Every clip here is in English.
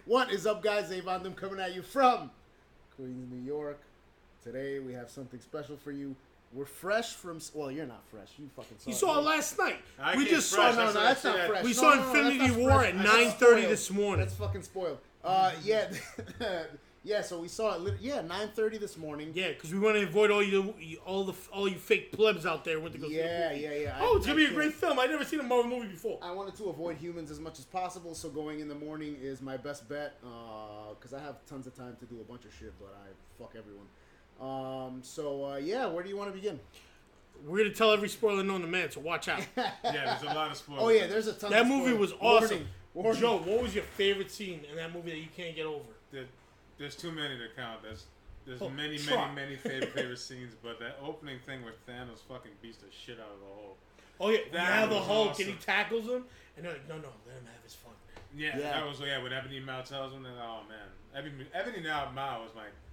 What is up, guys? Avon them coming at you from Queens, New York. Today we have something special for you. We're fresh from... Well, you're not fresh. You fucking saw it. You saw it last night. We just saw... No, that's not fresh. We saw Infinity War at 9:30 this morning. That's fucking spoiled. Yeah. Yeah, so we saw it. Yeah, 9:30 this morning. Yeah, because we want to avoid all you fake plebs out there went to go see the movie. Yeah. Oh, it's gonna be a great film. I've never seen a Marvel movie before. I wanted to avoid humans as much as possible, so going in the morning is my best bet. Because I have tons of time to do a bunch of shit, but I fuck everyone. Yeah, where do you want to begin? We're gonna tell every spoiler known to man, so watch out. Yeah, there's a lot of spoilers. Oh yeah, there's a ton. That of movie spoilers. was awesome. Warning. Joe, what was your favorite scene in that movie that you can't get over? There's too many to count. There's many favorite scenes, but that opening thing where Thanos fucking beats the shit out of the Hulk. Oh yeah, the Hulk awesome. And he tackles him, and they're like, no, let him have his fun. Yeah, that was when Ebony Mao tells him that. Oh man, Ebony Mao was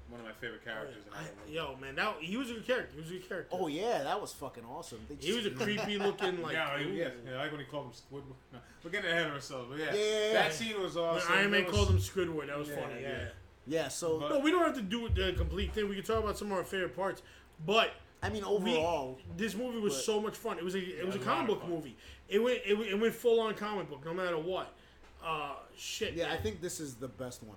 one of my favorite characters. He was a good character. Oh yeah, that was fucking awesome. He was a creepy looking like. Like when he called him Squidward. No, we're getting ahead of ourselves, but that scene was awesome. When Iron Man called him Squidward. That was funny. Yeah, so... No, we don't have to do the complete thing. We can talk about some of our favorite parts. But... I mean, overall... this movie was so much fun. It was a comic book movie. It went full-on comic book, no matter what. Shit. Yeah, I think this is the best one.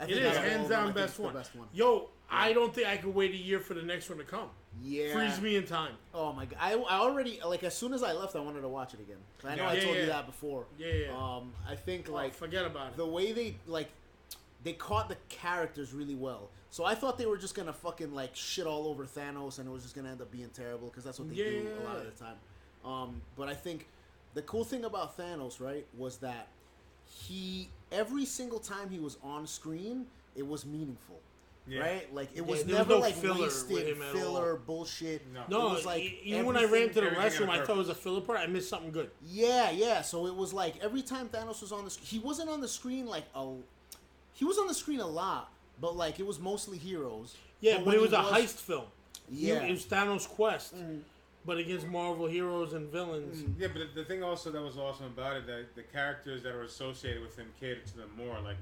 It is, hands down, best one. Yo, I don't think I could wait a year for the next one to come. Yeah. Freeze me in time. Oh, my God. I already... Like, as soon as I left, I wanted to watch it again. I know I told you that before. Yeah. I think, like... forget about it. The way they caught the characters really well. So I thought they were just going to fucking, like, shit all over Thanos and it was just going to end up being terrible because that's what they do a lot of the time. But I think the cool thing about Thanos, right, was that every single time he was on screen, it was meaningful. Yeah. Right? Like, it was never, like, wasted filler bullshit. No, it was like even when I ran to the restroom, I thought it was a filler part. I missed something good. Yeah. So it was like every time Thanos was on the screen, he wasn't on the screen like he was on the screen a lot, but like it was mostly heroes. Yeah, but it was a heist film. Yeah. It was Thanos' quest, but against Marvel heroes and villains. Yeah, but the thing also that was awesome about it, that the characters that were associated with him catered to them more. Like,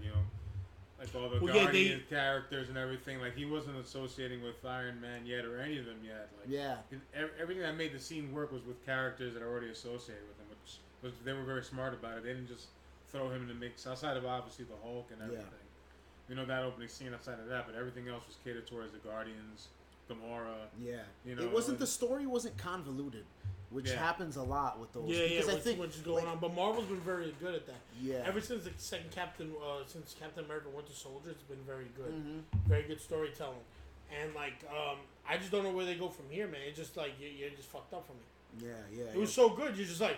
like all the Guardian characters and everything. Like, he wasn't associating with Iron Man yet or any of them yet. Like, everything that made the scene work was with characters that are already associated with him, which was, they were very smart about it. They didn't just throw him in the mix outside of obviously the Hulk and everything. That opening scene outside of that, but everything else was catered towards the Guardians, Gamora. Yeah. It wasn't, the story wasn't convoluted, which happens a lot with those. Yeah, because I think what's going on. But Marvel's been very good at that. Yeah. Ever since the second Captain America Winter Soldier, it's been very good. Very good storytelling. And like, I just don't know where they go from here, man. It's just like you're just fucked up for me. Yeah. It was so good. You're just like.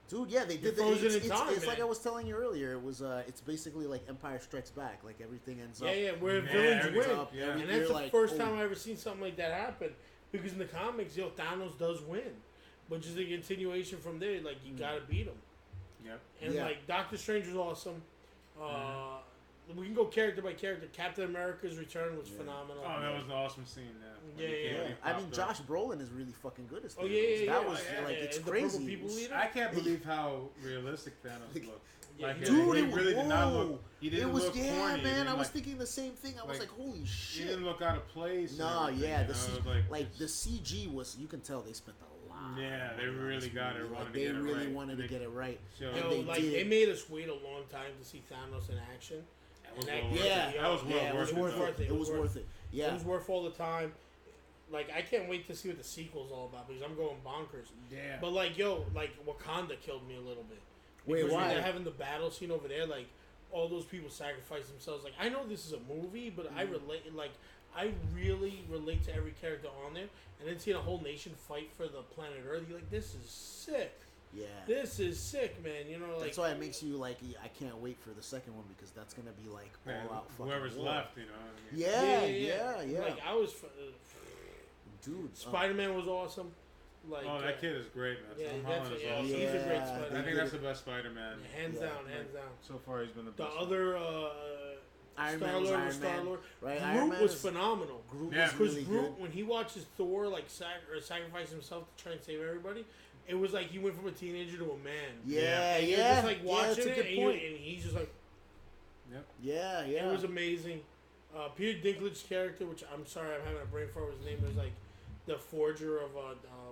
Dude, yeah, they did. It's like I was telling you earlier. It was. It's basically like Empire Strikes Back. Like everything ends up. Yeah, where villains win. And that's the first time I ever seen something like that happen. Because in the comics, Thanos does win, but just a continuation from there. Like you gotta beat him. Yep. And like Doctor Strange was awesome. We can go character by character. Captain America's return was phenomenal. Oh, that was an awesome scene. Yeah. I mean, Josh Brolin is really fucking good as Thanos. Oh, yeah. That was it's crazy. I can't believe how realistic Thanos looked. Like, dude, he really did not look. He didn't look corny. Man. I was thinking the same thing. I was like, holy shit. He didn't look out of place. No, the CG was. You can tell they spent a lot. Yeah, they really got it. They really wanted to get it right. They made us wait a long time to see Thanos in action. That was worth it. It was worth it. Yeah, it was worth all the time. Like, I can't wait to see what the sequel's all about because I'm going bonkers. Yeah. But like, Wakanda killed me a little bit. Wait, why? They're having the battle scene over there, like all those people sacrifice themselves. Like, I know this is a movie, but I really relate to every character on there. And then seeing a whole nation fight for the planet Earth, you're like, this is sick. Yeah. This is sick, man. Like, that's why it makes you like, I can't wait for the second one because that's gonna be like all out fucking whoever's war. left, Yeah. Like I was, dude. Spider-Man was awesome. Like, that kid is great, man. Yeah, Tom Holland is awesome. He's a great Spider-Man. I think that's the best Spider-Man. Yeah, hands down. So far, he's been the best. The other Star-Lord, right? Groot was phenomenal. Groot was really good. When he watches Thor like sacrifice himself to try and save everybody, it was like he went from a teenager to a man. Yeah. Just like watching it, and he's just like, Yep. Yeah, yeah. It was amazing. Peter Dinklage's character, which I'm sorry I'm having a brain fart. His name was like the forger of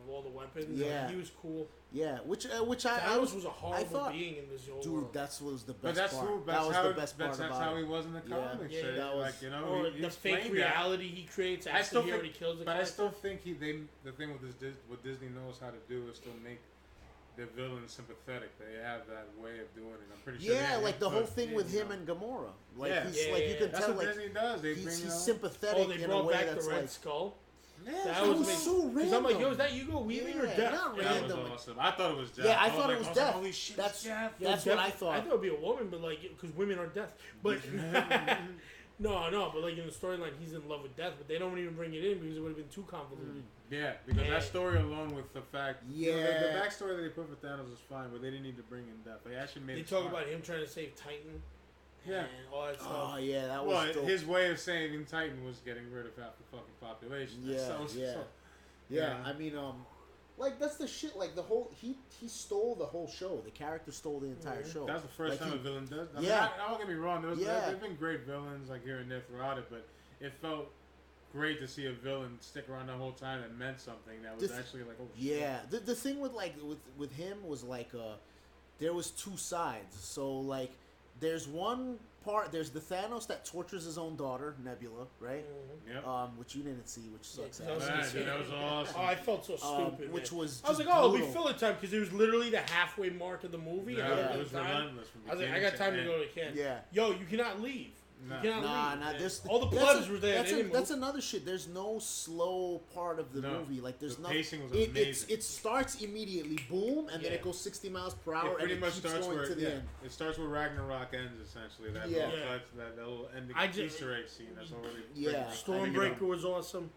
all the weapons. Yeah, he was cool. Yeah, which Thanos was a horrible being in this whole dude, world. That was the best but that's part. Who, that was the best part that's about how it. he was in the comics. Yeah, That was, like, you know, or he the fake reality he creates after he already kills the But character. I still think the thing with what Disney knows how to do is still make the villains sympathetic. They have that way of doing it. I'm pretty sure. Yeah, like the whole thing with him and Gamora. Like he's like you can that's tell what like Disney does. he's sympathetic they in brought a way back that's the Red like Skull. Yeah, that was so random. Because I'm like, yo, is that Hugo Weaving or Death? Not that random. was awesome. I thought it was Death. Yeah, I thought it was Death. Holy shit, that's Death. that's what I thought. I thought it would be a woman, but like, because women are Death. But no, but like in the storyline, he's in love with Death, but they don't even bring it in because it would have been too convoluted. Yeah, because that story alone with the fact, yeah, the backstory that they put for Thanos is fine, but they didn't need to bring in Death. They actually made. They talk about him trying to save Titan. Yeah. And all that stuff. Oh yeah, that was. Well, his way of saving Titan was getting rid of half the fucking population. Yeah. I mean, like that's the shit. Like the whole he stole the whole show. The character stole the entire show. That's the first time a villain does. I mean, don't get me wrong. There've been great villains like here and there throughout it, but it felt great to see a villain stick around the whole time that meant something. That was actually like, oh shit. Yeah, the thing with like with him was like there was two sides. So like there's one part. There's the Thanos that tortures his own daughter, Nebula, right? Yep. Which you didn't see, which sucks. That was awesome. Oh, I felt so stupid. Which was I was like, oh, it'll be filler time because it was literally the halfway mark of the movie. Yeah, it was relentless. I was like, I got time to go to camp. Yeah. Yo, you cannot leave. Nah. You cannot leave. All the plebs were there. That's another shit. There's no slow part of the movie. Like there's no. Pacing was amazing. It starts immediately, boom, and then it goes 60 miles per hour, and it keeps going to the end. It starts where Ragnarok ends, essentially. That little ending Easter egg scene. That's already. Stormbreaker was awesome.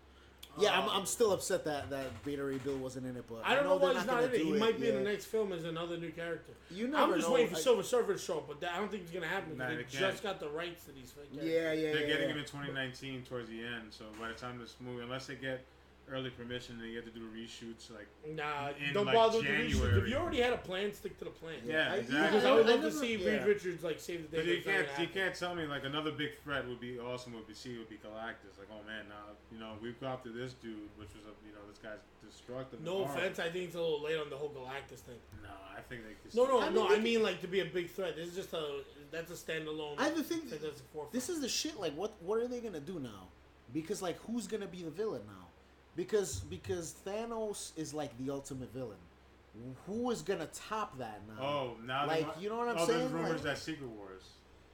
Yeah, I'm still upset that Beta Ray Bill wasn't in it, but I don't know why he's not in it. He might be in the next film as another new character. I'm just waiting for Silver Surfer to show up, but I don't think it's gonna happen because they just got the rights to these fake characters. They're getting him in 2019 towards the end, so by the time this movie, unless they get early permission, they get to do reshoots don't bother with the reshoots. If you already had a plan, stick to the plan. Yeah, exactly. Because I would love to see Reed Richards like save the day. You can't tell me like another big threat would be awesome. Would be Galactus. Like, oh man, we've got to this dude, which was this guy's destructive. No offense, I think it's a little late on the whole Galactus thing. No, I think they. I mean like to be a big threat. This is just that's a standalone. I think this is the shit. Like, what are they gonna do now? Because like, who's gonna be the villain now? Because Thanos is like the ultimate villain. Who is gonna top that now? Oh, now you know what I'm saying? There's rumors that Secret Wars.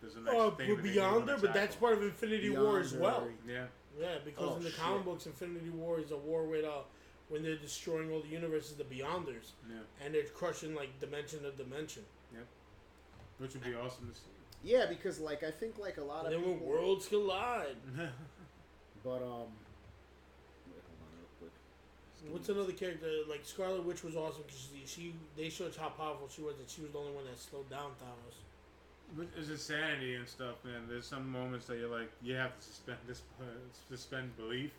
There's a next thing. Beyonder, but that's part of Infinity War as well. Yeah. Yeah, because in the comic books, Infinity War is a war with when they're destroying all the universes, the Beyonders. Yeah. And they're crushing like dimension to dimension. Yep. Which would be awesome to see. Yeah, because like I think like a lot of people. Then when worlds collide. But what's another character like Scarlet Witch was awesome because they showed how powerful she was, and she was the only one that slowed down Thanos. It's insanity and stuff, man. There's some moments that you're like, you have to suspend belief,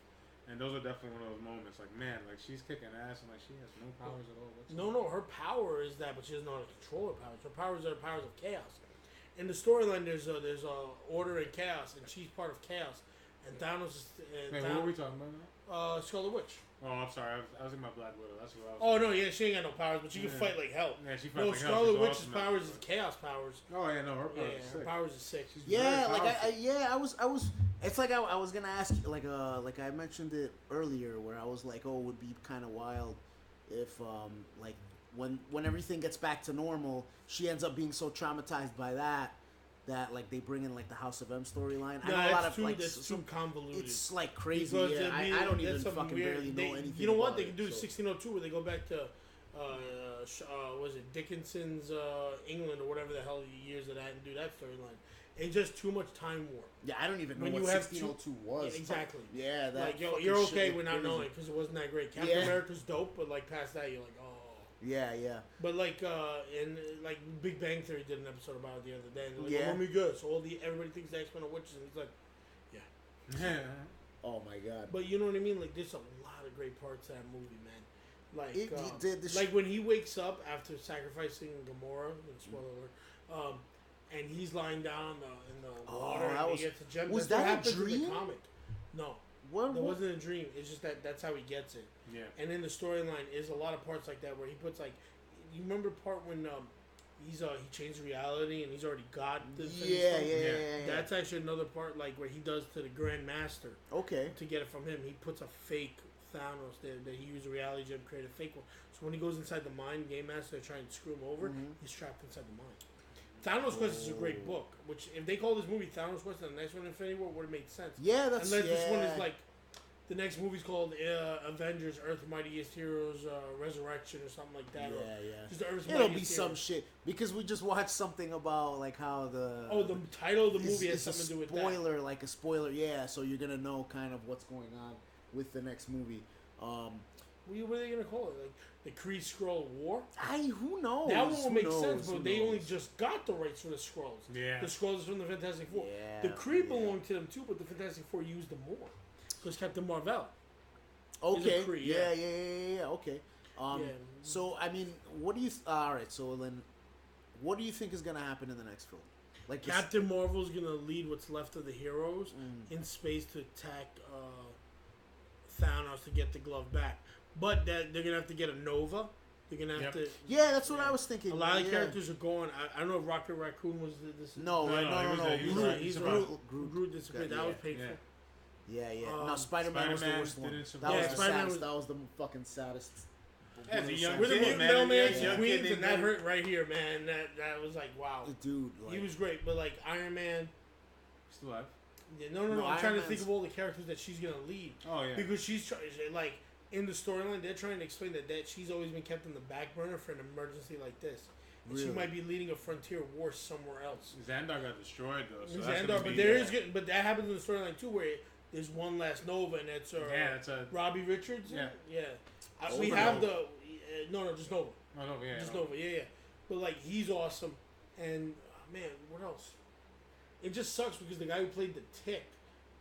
and those are definitely one of those moments. Like, man, like she's kicking ass, and like she has no powers at all. No, her power is that, but she doesn't know how to control her powers. Her powers are the powers of chaos. In the storyline, there's order and chaos, and she's part of chaos. And Thanos is. Wait, what are we talking about now? Scarlet Witch. Oh, I'm sorry. I was in my Black Widow. That's what I was. Oh no, yeah, she ain't got no powers, but she can fight like hell. Yeah, she fights like hell. Scarlet Witch's powers is chaos powers. Oh yeah, no, her powers. Her powers is sick. I was. It's like I was gonna ask, like I mentioned it earlier, where I was like, oh, it would be kind of wild if like when everything gets back to normal, she ends up being so traumatized by that like they bring in like the House of M storyline. No, I know a lot of like that's too convoluted. It's like crazy. Yeah, I don't even fucking barely know anything. You know what? They can do 1602 where they go back to was it Dickinson's England or whatever the hell years of that and do that storyline. It's just too much time warp. Yeah, I don't even know what 1602 was. Yeah, exactly. Yeah, that like you're okay with not knowing because it wasn't that great. Captain America's dope, but like past that, you're like, oh. Yeah. But like, like Big Bang Theory did an episode about it the other day. And they're like, let me guess. Everybody thinks the X-Men are witches, and he's like, yeah. Oh my god. But you know what I mean? Like, there's a lot of great parts of that movie, man. Like, like when he wakes up after sacrificing Gamora, spoiler alert, and and he's lying down in the water, that and was, he gets a gem. was that's that what a happens in dream? the comic. No, What? it wasn't a dream. It's just that's how he gets it. Yeah. And in the storyline is a lot of parts like that where he puts like, you remember the part when he changed reality and he's already got the Yeah. That's actually another part like where he does to the Grand Master. Okay. To get it from him, he puts a fake Thanos there that he used a reality gem to create a fake one. So when he goes inside the mind, Game Master trying to screw him over, he's trapped inside the mind. Thanos Quest is a great book, which if they call this movie Thanos Quest and the next one Infinity War would have made sense. Yeah, that's unless this one is like the next movie's called Avengers: Earth's Mightiest Heroes Resurrection or something like that. Yeah. Just Earth's It'll be Mightiest some Heroes. shit because we just watched something about like how the the title of the movie has it's something to do with that. spoiler, like a spoiler. Yeah, so you're gonna know kind of what's going on with the next movie. What are they gonna call it? Like the Kree Skrull War? Who knows? That one will make Who sense, knows? but they only just got the rights for the Skrulls. Yeah. The Skrulls from the Fantastic Four. Yeah, The Kree belong to them too, but the Fantastic Four used them more. Because Captain Marvel. Okay. Kree, yeah. Okay. Yeah. So I mean, what do you? All right. So then, what do you think is gonna happen in the next film? Like Captain Marvel's gonna lead what's left of the heroes in space to attack Thanos to get the glove back. But they're gonna have to get a Nova. They're gonna have to. Yeah, that's what I was thinking. A lot of characters are going. I don't know if Rocket Raccoon was this. No. He's Groot disappeared. That was painful. Yeah. No, Spider-Man was the worst one. That was the saddest. That was the fucking saddest. As a young With the kid, Mailman young Queens, kid and that hurt right here, man. That was like, wow. Dude, like, He was great, but like Iron Man. Still alive? Yeah, no. No, I'm trying to Iron think of all the characters that she's gonna lead. Oh yeah. Because she's like in the storyline, they're trying to explain that she's always been kept in the back burner for an emergency like this. And Really? she might be leading a frontier war somewhere else. Xandar got destroyed though. So Xandar, but that happens in the storyline too, where there's one last Nova, and it's it's a Robbie Richards. Yeah. We have the just Nova. Oh, no, yeah, Just no. Nova, yeah. But like he's awesome, and man, what else? It just sucks because the guy who played the Tick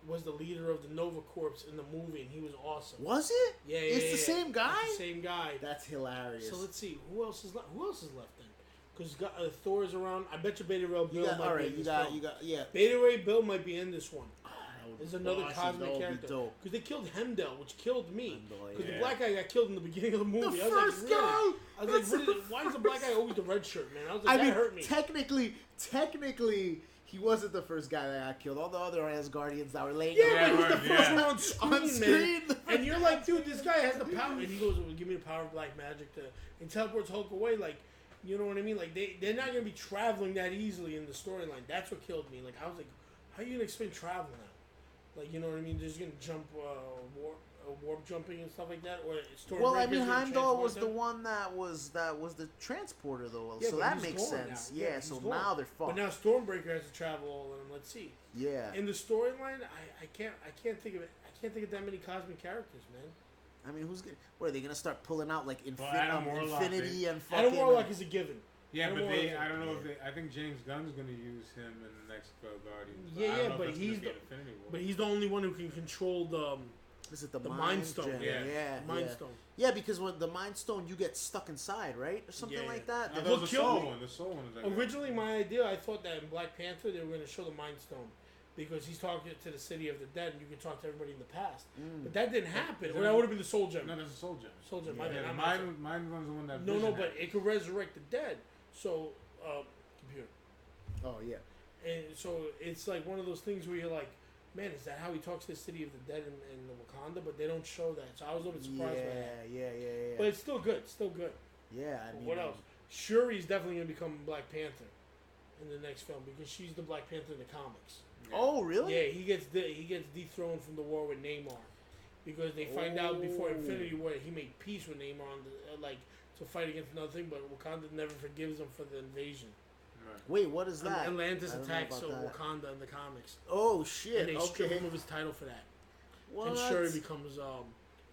was the leader of the Nova Corps in the movie, and he was awesome. Was it? Yeah, It's the same guy. It's the same guy. That's hilarious. So let's see who else is left. Who else is left then? Because Thor's around. I bet you Beta Ray Bill might be in this film. Beta Ray Bill might be in this one. There's another cosmic character. Because they killed Hemdell, which killed me. Because the black guy got killed in the beginning of the movie. The I was first like, guy. I was like, why is the black guy always the red shirt, man? I was like, that hurt me. Technically, he wasn't the first guy that got killed. All the other Asgardians that were laying Yeah, but he's the first one on on screen, man. And you're like, dude, this guy has the power. And he goes, give me the power of black magic and teleports Hulk away. Like, you know what I mean? Like, they're not going to be traveling that easily in the storyline. That's what killed me. Like, I was like, how are you going to explain travel now? Like, you know what I mean? They're just going to jump, warp jumping and stuff like that? Or well, I mean, Heimdall was the one that was the transporter, though. Yeah, so that makes sense. Now. Yeah, so now they're fucked. But now Stormbreaker has to travel all of them. Let's see. Yeah. In the storyline, I can't think of it. I can't think of that many cosmic characters, man. I mean, what are they gonna start pulling out like Adam Warlock, Infinity and fucking? Adam Warlock is a given. Yeah, Adam but Warlock I don't know if they. I think James Gunn's going to use him in the next Guardians. Yeah, but he's the only one who can control the. Is it the Mind Stone? Yeah. Mind Stone. Yeah, because when the Mind Stone, you get stuck inside, right, or something like that. No, the Soul one. The Soul one is like originally, my idea, I thought that in Black Panther they were going to show the Mind Stone. Because he's talking to the city of the dead, and you can talk to everybody in the past. But that didn't happen. Or that would have been the Soul Gem. No, that's a Soul Gem. Soul Gem. Yeah, Mind one's the one that. No, but it could resurrect the dead. So, computer. Oh yeah. And so it's like one of those things where you're like, man, is that how he talks to the city of the dead in Wakanda? But they don't show that, so I was a little bit surprised by that. Yeah. But it's still good. Yeah, I mean. What else? Shuri's definitely gonna become Black Panther in the next film because she's the Black Panther in the comics. Oh, really? Yeah, he gets dethroned from the war with Namor because they find out before Infinity War that he made peace with Namor on to fight against another thing, but Wakanda never forgives him for the invasion. Right. Wait, what is that? Atlantis attacks Wakanda in the comics. Oh shit! And they strip him of his title for that. What? And Shuri becomes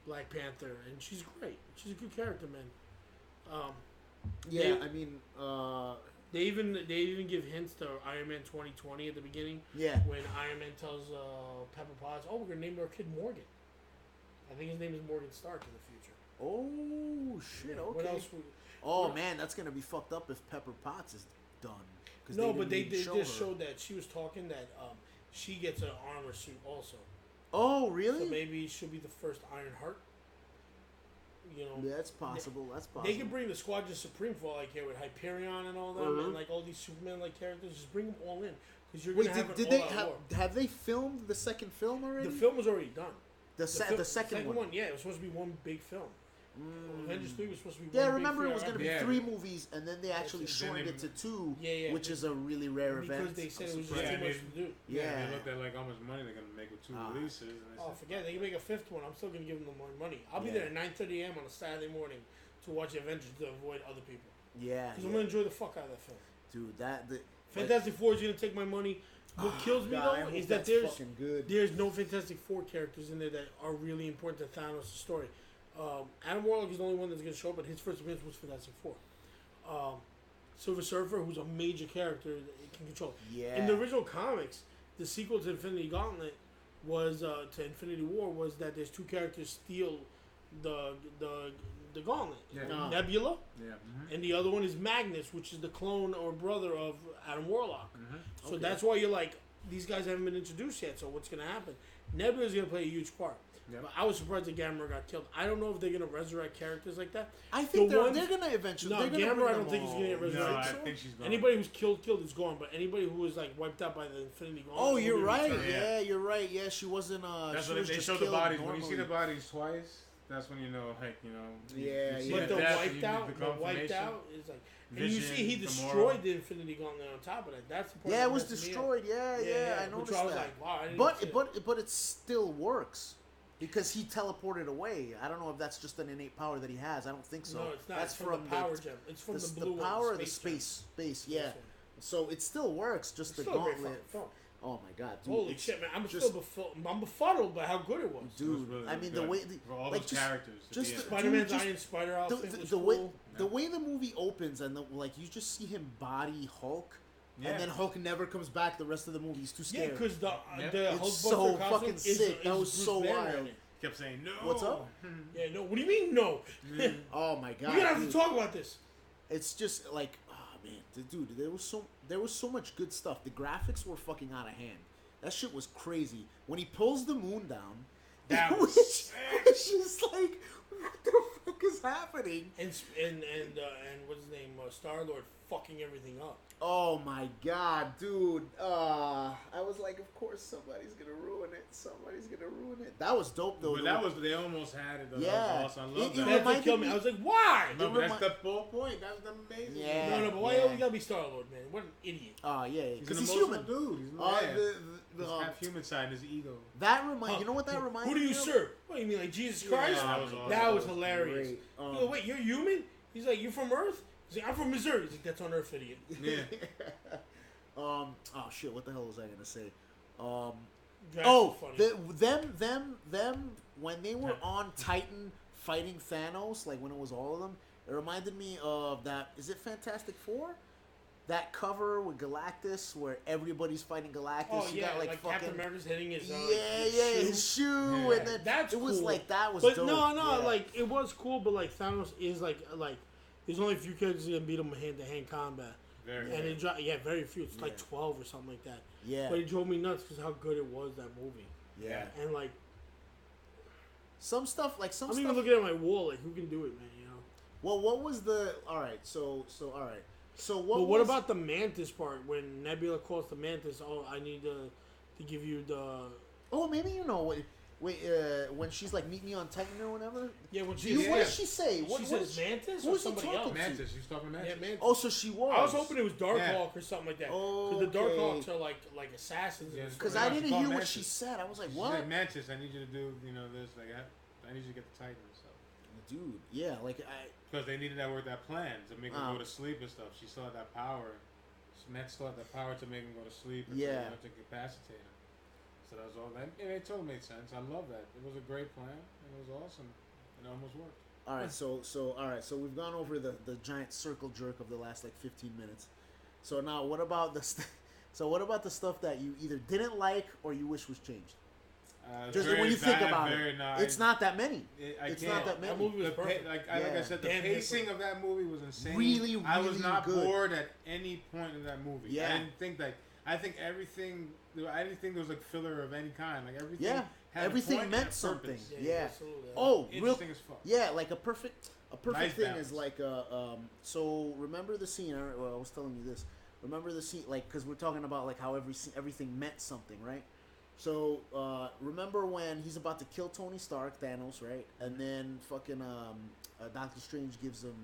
Black Panther, and she's great. She's a good character, man. I mean, they even give hints to Iron Man 2020 at the beginning. Yeah. When Iron Man tells Pepper Potts, "Oh, we're gonna name our kid Morgan." I think his name is Morgan Stark in the future. Oh shit! Okay. What else? Man, that's gonna be fucked up if Pepper Potts is done. No, but they just showed that she was talking that she gets an armor suit also. Oh, really? So maybe she'll be the first Iron Heart. You know, yeah, that's possible. That's possible. They can bring the Squadron Supreme for like here with Hyperion and all them, and like all these Superman like characters. Just bring them all in because you're gonna have did they have they filmed the second film already? The film was already done. The second one. Yeah, it was supposed to be one big film. Avengers 3 was supposed to be. Yeah, one remember big it was going to be Yeah. 3 movies, and then they actually shortened it to 2, which is a really rare event. Because they said it was just too much to do. Yeah. They looked at like how much money they're gonna make with 2 releases. And they said, Forget it. They can make a 5th one. I'm still gonna give them more money. I'll be there at 9:30 a.m. on a Saturday morning to watch Avengers to avoid other people. Yeah. Because I'm gonna enjoy the fuck out of that film. Dude, Fantastic Four is gonna take my money. What kills me though is that there's no Fantastic Four characters in there that are really important to Thanos' story. Adam Warlock is the only one that's going to show up, but his first appearance was Fantastic Four. Silver Surfer, who's a major character that can control. Yeah. In the original comics, the sequel to Infinity Gauntlet was to Infinity War was that there's 2 characters steal the gauntlet. Yeah. Nebula, yeah. and the other one is Magnus, which is the clone or brother of Adam Warlock. So Okay. that's why you're like, these guys haven't been introduced yet, so what's going to happen? Nebula's going to play a huge part. Yep. But I was surprised that Gamora got killed. I don't know if they're going to resurrect characters like that. I think they're going to eventually. No, Gamora I don't think is going to get resurrected. No, I think she's gone. Anybody who's killed is gone, but anybody who was like wiped out by the Infinity Gauntlet. Oh, you're right. Return. Yeah, you're right. Yeah, she wasn't. That's she when was they just show the killed bodies. normally. When you see the bodies twice, that's when you know, heck, you know. Yeah, you see But the the death, wiped you out, get the wiped confirmation. out is like, and Vision, you see he destroyed Gamora. the Infinity Gauntlet on top of that. That's the part. Yeah, that it was messed me up. destroyed. Yeah, I noticed which I was that. like, wow, I didn't see it. But it still works. Because he teleported away. I don't know if that's just an innate power that he has. I don't think so. No, it's not. That's it's from the power gem. It's from the blue the power one, of the space space. gem. Yeah. Yes, So it still works. Just It's the still a great gauntlet. fucking film. Oh my god, dude! Holy it's shit, man! I'm just- still I'm befuddled by how good it was. It was dude. really I mean, good. the way for all like those just, characters. at just the end. Spider-Man's just- Iron Spider outfit was the cool. way the way the movie opens and like you just see him body Hulk, and then Hulk never comes back the rest of the movie. He's too Yeah, scared. because the It's Hulkbuster so costume fucking is sick. That was Bruce so Banner wild. in it. Kept saying no. What's up? Yeah, no. What do you mean no? Oh my god! We're gonna have dude. to talk about this. It's just like, oh man, dude, there was so much good stuff. The graphics were fucking out of hand. That shit was crazy. When he pulls the moon down, That it was was just like, what the fuck is happening? And what's his name? Star-Lord fucking everything up. Oh my god, dude. I was like, of course somebody's gonna ruin it. Somebody's gonna ruin it. That was dope though. But that was, they almost had it. Though. Yeah. That was awesome. I love It that. That's what reminded killed me. me- I was like, why? No, but that's remi- the whole point. That's the amazing. Yeah. No, but why Yeah. always gotta be Star-Lord, man? What an idiot. Oh yeah, He's because an he's emotional human. dude. He's The, His half human side and his ego. that remind you know what that reminds Who do me you of? serve? What you mean, like Jesus Christ? Yeah, that was awesome. That was hilarious. Great. Yo, wait, you're human? He's like, you're from Earth? He's like, I'm from Missouri. He's like, that's on Earth, idiot. Yeah. Oh shit! What the hell was I gonna say? That's Oh, funny. them when they were on Titan fighting Thanos, like when it was all of them, it reminded me of that. Is it Fantastic Four? That cover with Galactus, where everybody's fighting Galactus. Oh you yeah, got, like fucking, Captain America's hitting his his shoe, Yeah. and then That's it was cool. like that was But dope. no, yeah. like it was cool, but like Thanos is like there's only a few characters that can beat him in hand-to-hand combat, Very and good. it very few. It's like Yeah. 12 or something like that. yeah, But it drove me nuts because how good it was, that movie. yeah. And like Some stuff like some I'm stuff. even looking at my wall, like who can do it, man? You know. Well, what was the? All right, so all right. So what? But what was, about the Mantis part when Nebula calls the Mantis? Oh, I need to give you the. Oh, maybe you know what? Wait, when she's like, meet me on Titan or whatever. Yeah, when You, she what did she say? What, she what says did Mantis who or was he somebody talking else. to? Mantis. She was talking Yeah, Mantis. Mantis. Oh, so she was. I was hoping it was Darkhawk Yeah. or something like that. Oh, Because the okay. Darkhawks are like assassins. Yeah, and Because stuff. I No, she didn't called hear what Mantis. she said. I was like, She's what? like, Mantis, I need you to do, this. Like, I need you to get the Titan and stuff. Dude, yeah, like I. Because they needed that work, that plan to make him Oh. go to sleep and stuff. She still had that power. Matt still had that power to make him go to sleep and Yeah. to capacitate him. So that was all that. It totally made sense. I love that. It was a great plan. And it was awesome. And it almost worked. All right, so we've gone over the giant circle jerk of the last like 15 minutes. So now, what about the stuff that you either didn't like or you wish was changed? Just when you think about it, it's not that many. It's not that many. That movie was perfect. Like I said, the pacing of that movie was insane. Really, really I was not good. bored at any point in that movie. Yeah. I didn't think that. I think everything. I didn't think there was like filler of any kind. Like everything. Yeah. Had Everything a point meant and a something. purpose. Yeah. Absolutely. Oh, Interesting as fuck. Yeah, like a perfect Nice thing balance. is like so remember the scene. I was telling you this. Remember the scene, like, because we're talking about like how everything meant something, right? So remember when he's about to kill Tony Stark, Thanos, right? And then fucking Doctor Strange gives him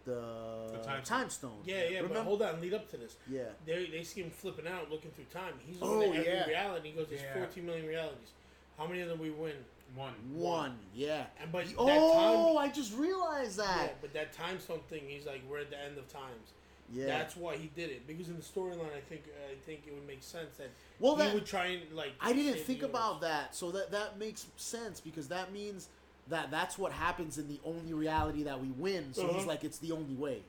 the time stone. Yeah, but hold on, lead up to this. Yeah. They see him flipping out, looking through time. He's looking at every reality. He goes, "There's 14 million realities. How many of them we win?" One. Yeah. And but I just realized that. Yeah, but that time stone thing, he's like, we're at the end of times. Yeah. That's why he did it, because in the storyline, I think it would make sense that he would try and like. I didn't think about that, so that makes sense because that means that's what happens in the only reality that we win. So he's like, it's the only way.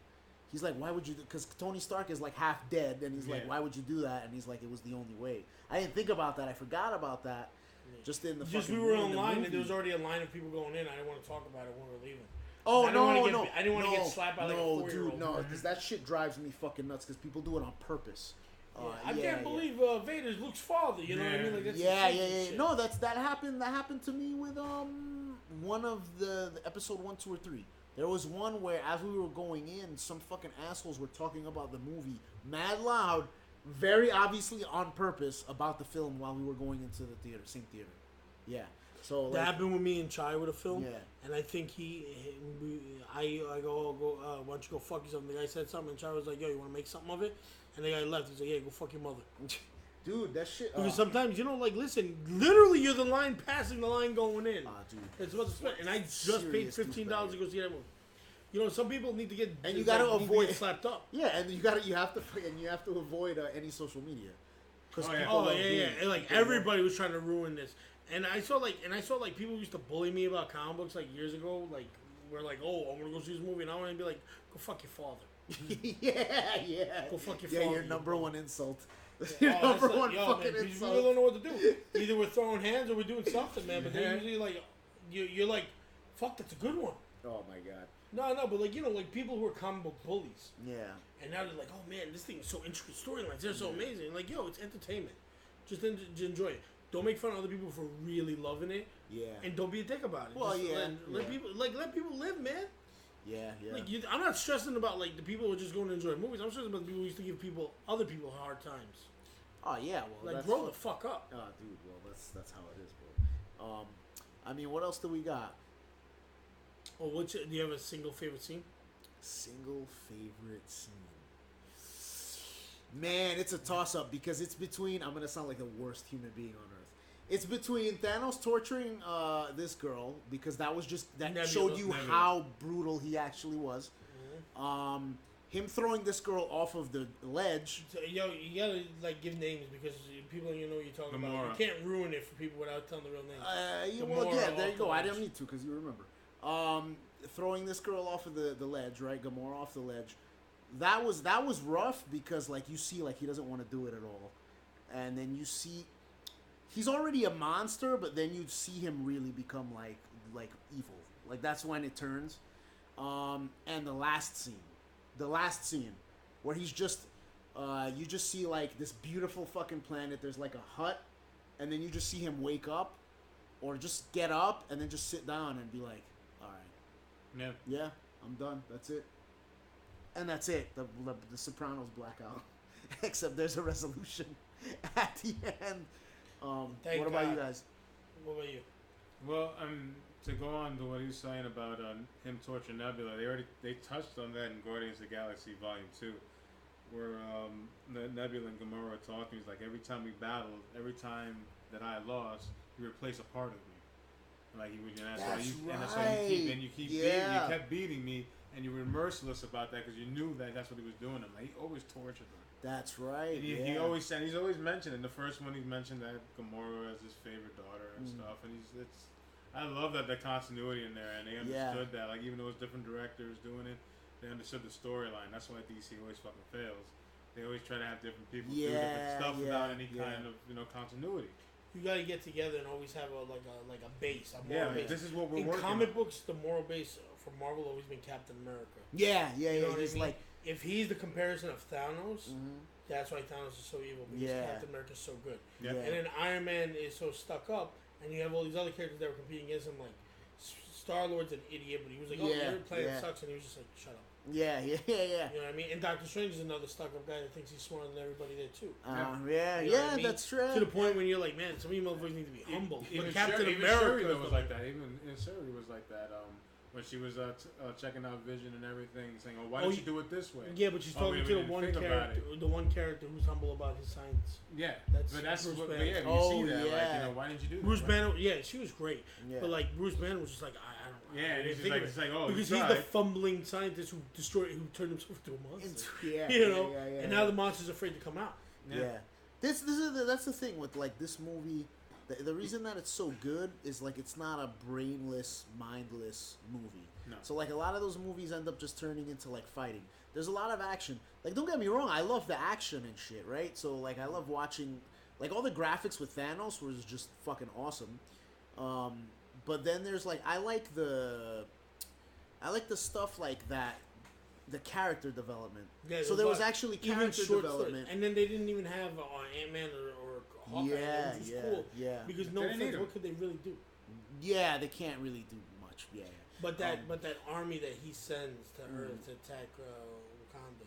He's like, why would you? Because Tony Stark is like half dead, and he's like, why would you do that? And he's like, it was the only way. I didn't think about that. I forgot about that. Just in the we were online, and there was already a line of people going in. I didn't want to talk about it when we were leaving. Oh, I didn't want to get slapped by like a 4-year-old. Dude, no, because that shit drives me fucking nuts. Because people do it on purpose. I can't believe Vader's Luke's father. You know what I mean? Like, that's yeah. No, that happened. That happened to me with one of the episode 1, 2, or 3. There was one where as we were going in, some fucking assholes were talking about the movie mad loud, very obviously on purpose about the film while we were going into the theater, same theater. Yeah. So like, that happened with me and Chai with a film. Yeah. And I think I go, why don't you go fuck yourself? And the guy said something, and Chai was like, yo, you want to make something of it? And the guy left. He's like, yeah, go fuck your mother. Dude, that shit. Because sometimes, like, listen, literally you're the line passing the line going in. Dude. It's what's spent. And I just paid $15 to go see that movie. You know, some people need to get you got to avoid slapped up. Yeah, and you have to avoid any social media. And like everybody was trying to ruin this. And I saw people used to bully me about comic books like years ago. Like we're like, oh, I'm gonna go see this movie, and I want to be like, go fuck your father. yeah. Go fuck your father. Yeah, your number one insult. Your number one fucking insult. People don't know what to do. Either we're throwing hands or we're doing something, man. But they're usually like, you're like, fuck, that's a good one. Oh my god. No, but like like people who are comic book bullies. Yeah. And now they're like, oh man, this thing is so interesting. Storylines, they're so amazing. Like, yo, it's entertainment. Just enjoy it. Don't make fun of other people for really loving it. Yeah. And don't be a dick about it. Well, Just let people live, man. Yeah. Like I'm not stressing about like the people who are just going to enjoy movies. I'm stressing about the people who used to give other people hard times. Oh yeah, well, like grow the fuck up. Oh, dude, well that's how it is, bro. I mean, what else do we got? Oh, do you have a single favorite scene? Single favorite scene. Man, it's a toss-up because it's between... I'm going to sound like the worst human being on Earth. It's between Thanos torturing this girl because that was just... That showed you how brutal he actually was. Mm-hmm. Him throwing this girl off of the ledge. So, yo, you got to like give names because people you know what you're talking about. You can't ruin it for people without telling the real names. Well, yeah, there you go. I didn't need to because you remember. Throwing this girl off of the ledge, right? Gamora off the ledge. That was rough because like you see like he doesn't want to do it at all, and then you see he's already a monster, but then you see him really become like evil. Like that's when it turns. And the last scene where he's just you just see like this beautiful fucking planet. There's like a hut, and then you just see him wake up, or just get up and then just sit down and be like, all right, yeah, I'm done. That's it. And that's it. The Sopranos blackout. Except there's a resolution at the end. What about you guys? What about you? Well, to go on to what he was saying about him torturing Nebula, they touched on that in Guardians of the Galaxy Volume 2, where Nebula and Gamora were talking. He's like, every time we battled, every time that I lost, you replace a part of me. And like he would, you kept beating me. And you were merciless about that because you knew that's what he was doing. Like, he always tortured them. That's right. And he always said, he's always mentioned in the first one. He's mentioned that Gamora is his favorite daughter and stuff. And I love that the continuity in there, and they understood that. Like even though it was different directors doing it, they understood the storyline. That's why DC always fucking fails. They always try to have different people do different stuff without any kind of continuity. you got to get together and always have a base. A moral base. This is what we're in working comic on. books. The moral base for Marvel always been Captain America. Yeah. You know what He's I mean? like, if he's the comparison of Thanos, that's why Thanos is so evil. Because Captain America is so good. Yeah. And then Iron Man is so stuck up, and you have all these other characters that were competing against him, like Star-Lord's an idiot, but he was like, "Oh, your planet sucks," and he was just like, "Shut up." Yeah. You know what I mean? And Doctor Strange is another stuck-up guy that thinks he's smarter than everybody there too. Yeah, You know what I mean? that's true. To the point when you're like, man, some of you motherfuckers need to be humble. Even But Captain Shuri America was like that. Even Shuri was like that. When she was checking out Vision and everything, saying, "Oh, why don't you do it this way?" Yeah, but she's talking to the one character who's humble about his science. Yeah, that's Bruce what. Banner. Yeah, when you see that, like, you know, why didn't you do that? Bruce Banner, she was great. Yeah. But like Bruce Banner was just like, I don't. Yeah, and it's like, oh, because he's the fumbling scientist who turned himself into a monster. Yeah, and now the monster's afraid to come out. Yeah. That's the thing with like this movie. The reason that it's so good is like it's not a brainless, mindless movie. No. So like a lot of those movies end up just turning into like fighting. There's a lot of action. Like don't get me wrong, I love the action and shit, right? So like I love watching like all the graphics with Thanos was just fucking awesome. But then there's like I like the stuff like that. The character development. Yeah, so there was actually character development. And then they didn't even have Ant-Man or Hawkeye, which was cool. Yeah. Because no offense, what could they really do? Yeah, they can't really do much. Yeah. But that army that he sends to Earth to attack Wakanda,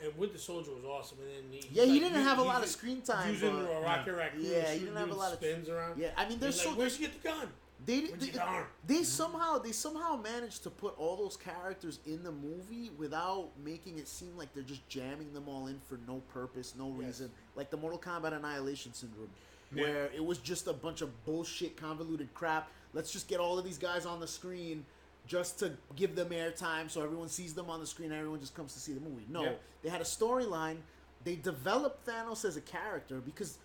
and Winter Soldier was awesome. And then he didn't have a lot of screen time. Using a rocket raccoon. Yeah, he didn't have a lot of spins around. Yeah, I mean, there's so where'd you get the gun? They somehow managed to put all those characters in the movie without making it seem like they're just jamming them all in for no purpose, no reason. Like the Mortal Kombat Annihilation Syndrome, where it was just a bunch of bullshit, convoluted crap. Let's just get all of these guys on the screen just to give them airtime so everyone sees them on the screen and everyone just comes to see the movie. No, they had a storyline. They developed Thanos as a character because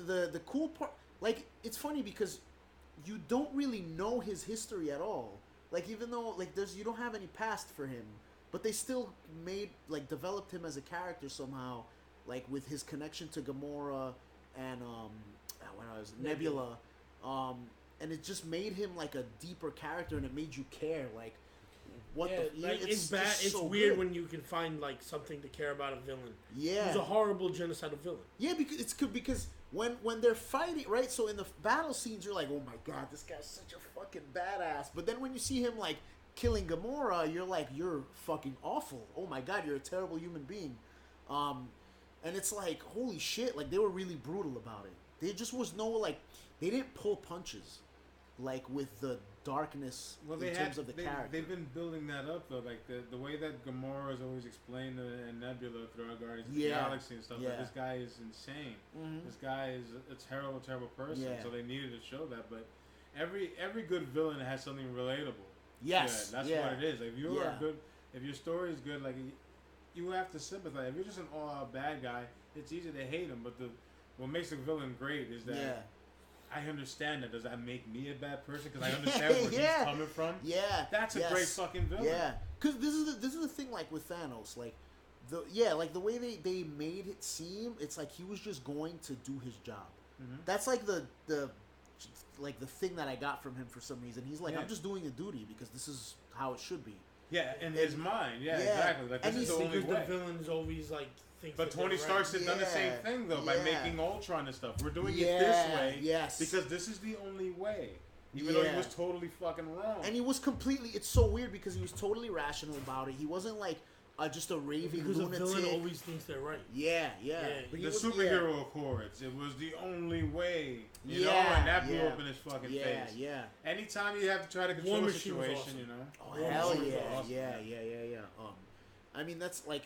the cool part, like, it's funny because you don't really know his history at all. Like, even though, like, you don't have any past for him, but they still developed him as a character somehow, like, with his connection to Gamora and, Nebula. And it just made him, like, a deeper character, and it made you care, like, it's bad. It's so weird when you can find, like, something to care about a villain. Yeah. He's a horrible genocidal villain. Yeah, because when they're fighting, right? So in the battle scenes, you're like, oh my god, this guy's such a fucking badass. But then when you see him, like, killing Gamora, you're like, you're fucking awful. Oh my god, you're a terrible human being. And it's like, holy shit, like, they were really brutal about it. There just was no, like, they didn't pull punches, like, with the darkness in terms of the character. They've been building that up, though. Like, the way that Gamora is always explained in Nebula throughout Guardians of the Galaxy and stuff. Like, this guy is insane. Mm-hmm. This guy is a terrible, terrible person. So they needed to show that. But every good villain has something relatable. Yes. That's what it is. Like, if you are good, if your story is good, like, you have to sympathize. If you're just an all-out bad guy, it's easy to hate him. But what makes a villain great is that I understand that. Does that make me a bad person? Because I understand where he's coming from. Yeah, that's a great fucking villain. Yeah, because this is the thing. Like with Thanos, like the way they made it seem, it's like he was just going to do his job. Mm-hmm. That's like the thing that I got from him for some reason. He's like, I'm just doing a duty because this is how it should be. Yeah, in his mind. Yeah, exactly. Like, this is the only way. The villain is always like. But Tony Stark's done the same thing, though, by making Ultron and stuff. We're doing it this way because this is the only way. Even though he was totally fucking wrong. And he was completely... It's so weird because he was totally rational about it. He wasn't like just a raving lunatic. Because the villain always thinks they're right. Yeah. But the superhero Accords, it was the only way. You know? And that blew up in his fucking face. Yeah. Anytime you have to try to control a situation, awesome. you know? Oh, hell yeah. Awesome. Yeah. I mean, that's like...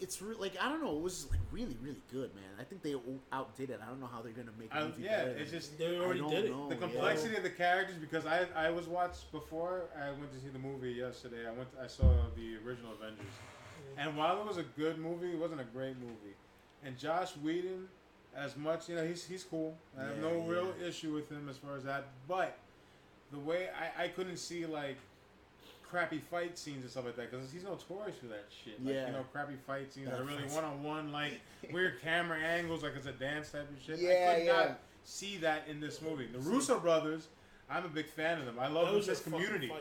It's like, I don't know, it was like really, really good, man. I think they outdid it. I don't know how they're gonna make a movie better. It's just they already did it. The complexity of the characters, because I was watched before I went to see the movie yesterday. I saw the original Avengers, and while it was a good movie, it wasn't a great movie. And Josh Whedon, as much he's cool. I have no real issue with him as far as that, but the way I couldn't see like crappy fight scenes and stuff like that, because he's notorious for that shit. Like, crappy fight scenes that are really one-on-one, like weird camera angles, like it's a dance type of shit. I could not see that in this movie. The Russo brothers, I'm a big fan of them. I love them since Community.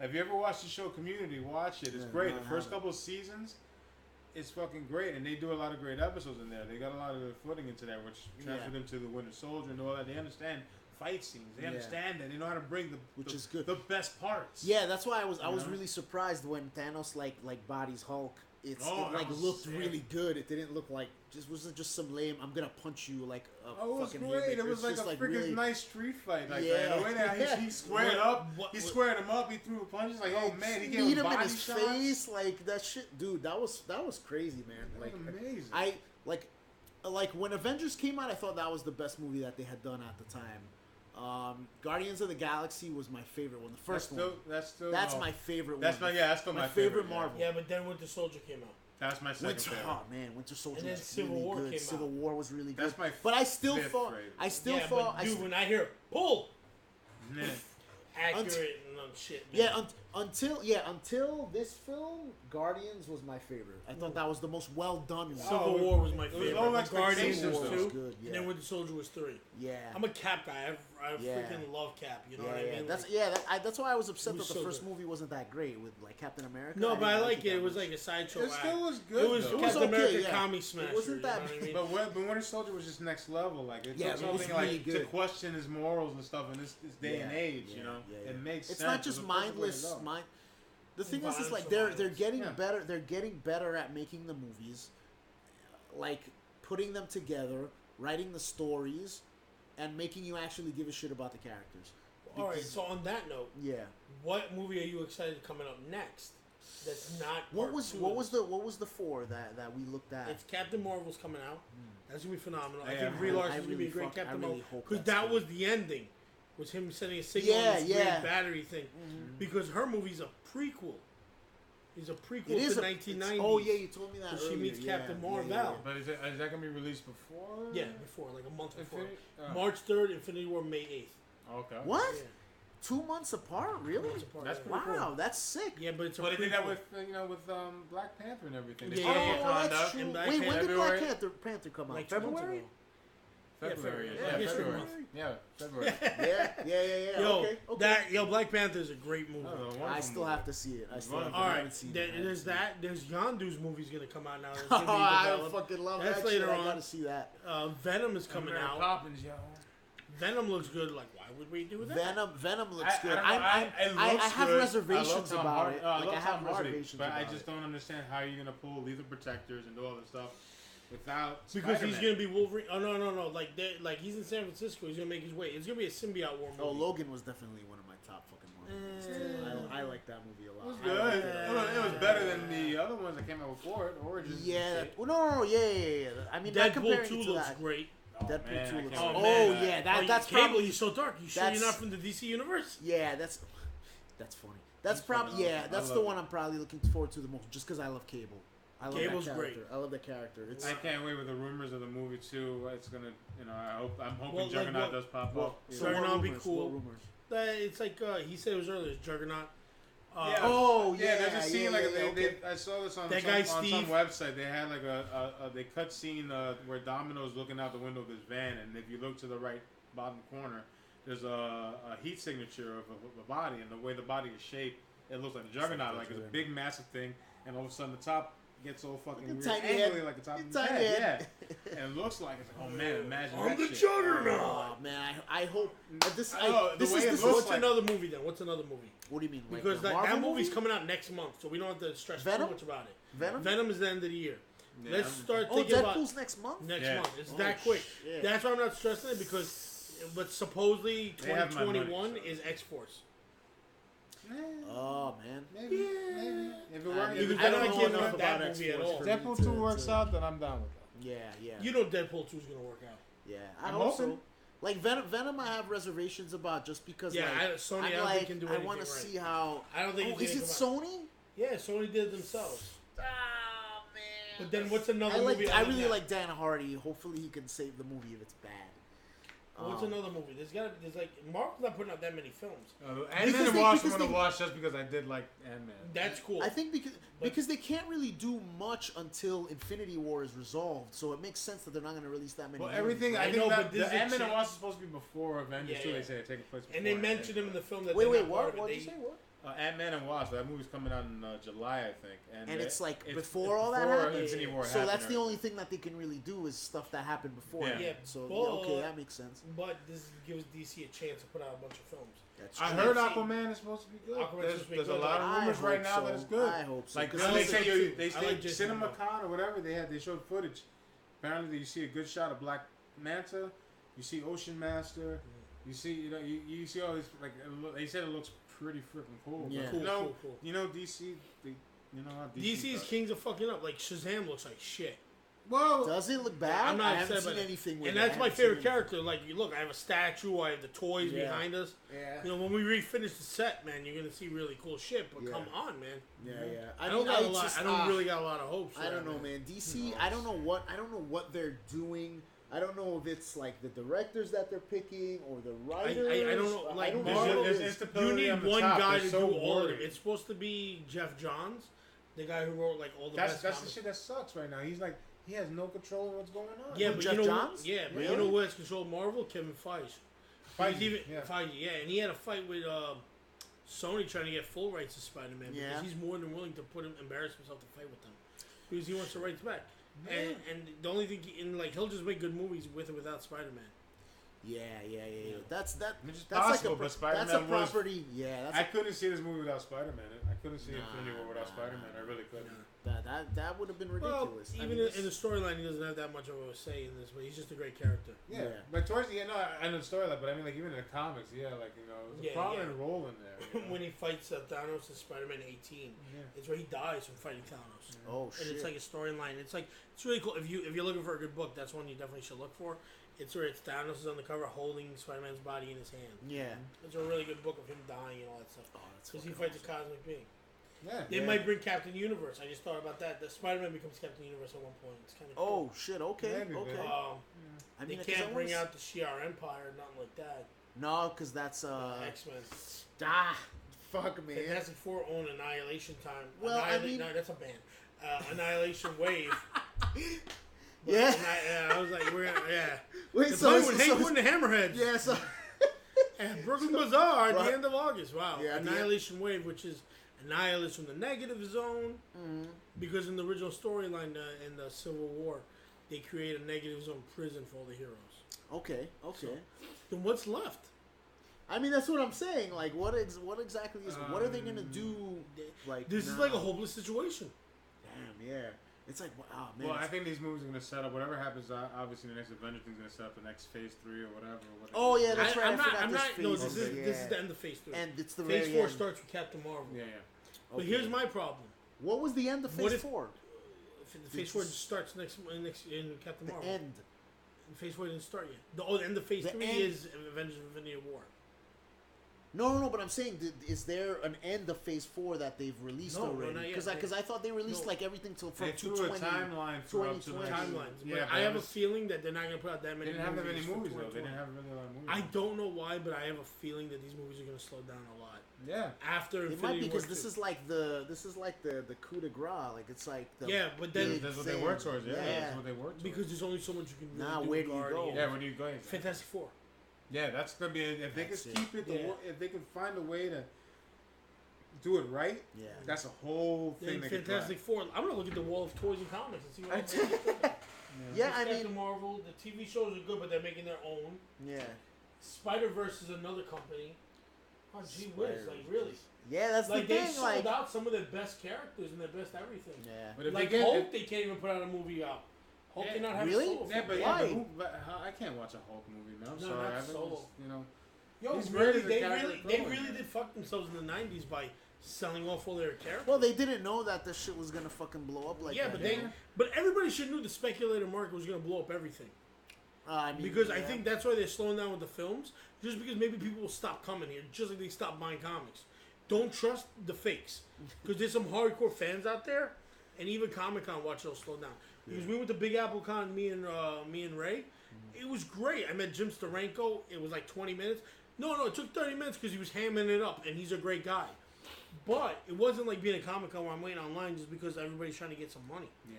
Have you ever watched the show Community? Watch it. It's great. The first couple of seasons, it's fucking great, and they do a lot of great episodes in there. They got a lot of good footing into there, which transferred them to the Winter Soldier and all that. They understand fight scenes. They understand that. They know how to bring is good. The best parts. Yeah, that's why I was really surprised when Thanos like bodies Hulk. It looked really good. It didn't look like wasn't just some lame. I'm gonna punch you like a fucking. It was great. It was like a freaking really nice street fight. Like that. The way that he squared up, he squared him up. He threw punches. Like oh man, he gave him body in his shots. face. Like that shit, dude. That was crazy, man. That was amazing. I like when Avengers came out. I thought that was the best movie that they had done at the time. Guardians of the Galaxy was my favorite one. The first one. That's my favorite one. That's still my favorite Marvel. Yeah, but then Winter Soldier came out. That's my second favorite. Oh man, Winter Soldier and then was Civil really War good. Came Civil out. War was really good. That's my but I still thought. When I hear pull, man. accurate and shit. Man. Until this film, Guardians was my favorite. I thought that was the most well done one. Civil War was my favorite. Guardians was 2, good, and then Winter Soldier was 3. Yeah, I'm a Cap guy. I freaking love Cap. You know what I mean? That's why I was upset that the first movie wasn't that great with like Captain America. No, but I like it. It was like a sideshow. It still was good. It was Captain America commie smasher. It wasn't that. You know what I mean? But Winter Soldier was just next level. Like it's something really like good. to question his morals and stuff in this day and age. You know, it makes sense. It's not just mindless. The thing is like they're getting better. They're getting better at making the movies, like putting them together, writing the stories, and making you actually give a shit about the characters. All right. So on that note, what movie are you excited coming up next? That's not. What was the 4 that we looked at? It's Captain Marvel's coming out. That's gonna be phenomenal. I think Brie Larson's gonna be a great Captain Marvel because that was the ending. Was him sending a signal on this weird battery thing. Because her movie's a prequel. It's a prequel to 1990s. Oh, yeah, you told me that earlier. She meets Captain Marvel. Yeah. But is that going to be released before? Yeah, before, like a month before. March 3rd, Infinity War, May 8th. Okay. What? Yeah. 2 months apart? Really? 2 months apart, that's pretty cool. That's sick. Yeah, but it's a But they did that with, Black Panther and everything. That's true. Wait, when did Black Panther come out? Like February? February. Yeah, February. Okay. Black Panther is a great movie. I still have to see it. Alright, there's that. There's Yondu's movie's gonna come out now. I fucking love that. That's later on. I gotta see that. Venom is coming out. Poppins, yo. Venom looks good. Like, why would we do that? Venom looks good. I have reservations about it. I have reservations, but I just don't understand how you're gonna pull lethal protectors and do all this stuff without because Spider-Man. He's gonna be Wolverine. Oh no! Like he's in San Francisco. He's gonna make his way. It's gonna be a symbiote war movie. Oh, Logan was definitely one of my top fucking movies. I like that movie a lot. It was good. It was better than the other ones that came out before it. Origins. Yeah. No. Yeah. I mean, Deadpool 2 looks great. Deadpool 2 looks great. That's Cable. Probably, you're so dark. You sure you're not from the DC universe? Yeah, that's funny. That's probably that's the one I'm probably looking forward to the most, just because I love Cable. I love Cable's that character. great. I love that character. I can't wait with the rumors of the movie too. It's gonna, I'm hoping Juggernaut does pop up. Juggernaut would be cool. Rumors? It's like he said it was earlier. Juggernaut. There's a scene I saw this on some website. They had like they cut scene where Domino's looking out the window of this van, and if you look to the right bottom corner, there's a heat signature of a body, and the way the body is shaped, it looks like a Juggernaut, like it's a big massive thing, and all of a sudden the top gets all fucking weird, angly, like the top of the head. Yeah, and it looks like it's like, oh man, imagine that shit. Juggernaut. Oh man, I hope this. What's another movie then? What's another movie? What do you mean? Because that movie's coming out next month, so we don't have to stress too much about it. Venom is the end of the year. Yeah, Let's start thinking about Deadpool's next month. Next month, it's that quick. Shit. That's why I'm not stressing it but supposedly 2021 is X-Force. Oh man. Maybe. If it works, I don't know enough about that movie at all. Deadpool 2 works out, then I'm down with that. Yeah. You know Deadpool 2 is gonna work out. Yeah, I hope so. Like Venom, I have reservations about just because. Yeah, Sony. I don't think can do anything. I want to see how. I don't think. Is it Sony? Yeah, Sony did it themselves. Oh man. But then what's another movie? I really like Dan Hardy. Hopefully he can save the movie if it's bad. What's another movie? There's like Marvel's not putting out that many films. Ant-Man and Wasp I'm gonna watch just because I did like Ant-Man. That's cool. I think because they can't really do much until Infinity War is resolved, so it makes sense that they're not gonna release that many. Well, everything I know, but the Ant-Man and Wasp is supposed to be before Avengers too. They say it taking place before. And they mentioned him in the film that. Wait, what? What did you say? What? Ant-Man and Wasp. That movie's coming out in July, I think. And it's like before all that happened. Infinity War so that's the only thing that they can really do is stuff that happened before. Yeah. So okay, that makes sense. But this gives DC a chance to put out a bunch of films. I heard Aquaman is supposed to be good. There's a lot of rumors right now that it's good. I hope so. Like they say CinemaCon or whatever they showed footage. Apparently, you see a good shot of Black Manta. You see Ocean Master. You see you see all this like they said it looks pretty freaking cool. Yeah, cool. You know DC. DC's kings are fucking up. Like Shazam looks like shit. Well, does it look bad? I'm not I haven't seen anything with and that's my favorite character. Like, you look, I have a statue, I have the toys behind us. Yeah. You know, when we refinish the set, man, you're gonna see really cool shit. But come on, man. Yeah. I don't really got a lot of hopes. I don't know, man. DC. I don't know what they're doing. I don't know if it's like the directors that they're picking or the writers. I don't know. Like, you need one guy to do all of it. It's supposed to be Jeff Johns, the guy who wrote like all the best. That's the shit that sucks right now. He's like. He has no control of what's going on. Yeah, but Jeff Johns? Yeah, but you know who has control of Marvel? Kevin Feige. Feige, and he had a fight with Sony trying to get full rights to Spider-Man because he's more than willing to embarrass himself to fight with them because he wants the rights back. And the only thing he'll just make good movies with or without Spider-Man. Yeah. That's possible, like Spider-Man that's a property. I couldn't see this movie without Spider-Man. I couldn't see Infinity War without Spider-Man. I really couldn't. That would have been ridiculous. Well, even in the storyline, he doesn't have that much of a say in this, but he's just a great character. Yeah. But towards the end, I know the storyline, but I mean, like even in the comics, there's a prominent role in there. When he fights Thanos in Spider-Man 18, it's where he dies from fighting Thanos. Oh shit! And it's like a storyline. It's really cool. If you're looking for a good book, that's one you definitely should look for. It's where Thanos is on the cover holding Spider-Man's body in his hand. Yeah. It's a really good book of him dying and all that stuff. Because he fights a cosmic being. Yeah. They might bring Captain Universe. I just thought about that. The Spider-Man becomes Captain Universe at one point. It's kind of cool. Oh shit! Okay. They can't bring out the Shi'ar Empire, nothing like that. No, because that's X-Men. Fuck man. Fantastic Four own Annihilation Time. Well, no, that's a band. Annihilation Wave. Yeah. I was like, Wait, so with Hank Wood and the Hammerheads. Yeah, so. And Brooklyn Bazaar at the end of August. Wow. Yeah, Annihilation Wave, which is annihilus from the negative zone. Mm-hmm. Because in the original storyline in the Civil War, they create a negative zone prison for all the heroes. Okay. So, then what's left? I mean, that's what I'm saying. Like, what exactly is? What are they gonna do? Like, this is like a hopeless situation. Damn. Yeah. It's like, oh man. Well, I think these movies are going to set up whatever happens. Obviously, the next Avengers thing's going to set up the next Phase 3 or whatever. Oh yeah, that's right. No, this is the end of Phase 3. And it's the Phase 4 starts with Captain Marvel. Yeah. But here's my problem. What was the end of Phase 4? Phase 4 starts next in Captain Marvel. The end. Phase 4 didn't start yet. The end of Phase 3 is Avengers: Infinity War. No, but I'm saying, is there an end of Phase 4 that they've released already? Because I thought they released like everything till from 2020. They threw a timeline for up to timelines. Yeah, I have a feeling that they're not going to put out that many. They didn't have that many movies though. They didn't have really a lot of movies. I don't know why, but I have a feeling that these movies are going to slow down a lot. Yeah. After it might be because this is like the coup de grace. Like it's like but then that's what they work towards. Yeah, that's what they work towards. Because there's only so much you can. Now where do you go? Yeah, where do you go? Fantastic Four. Yeah, that's gonna be if they can keep it. If they can find a way to do it right, that's a whole thing. Fantastic Four. I'm gonna look at the wall of toys and comics and see what else. I mean, Marvel. The TV shows are good, but they're making their own. Yeah. Spider-Verse is another company. Oh, gee whiz, like really? Yeah, that's like the thing. They sold out some of their best characters and their best everything. Yeah. But if like Hulk, they can't even put out a movie out. Hulk cannot have really? a solo. Yeah, but why? I can't watch a Hulk movie, man. I'm no, sorry. Not solo. Yo, they really did fuck themselves in the '90s by selling off all their characters. Well, they didn't know that this shit was gonna fucking blow up like that. But everybody should know the speculator market was gonna blow up everything. I think that's why they're slowing down with the films, just because maybe people will stop coming here, just like they stopped buying comics. Don't trust the fakes, because there's some hardcore fans out there, and even Comic-Con watch they'll slow down. Because we went to Big Apple Con, me and Ray. It was great. I met Jim Steranko. It was like 20 minutes. No, it took 30 minutes because he was hamming it up, and he's a great guy. But it wasn't like being a Comic-Con where I'm waiting online just because everybody's trying to get some money. Yeah.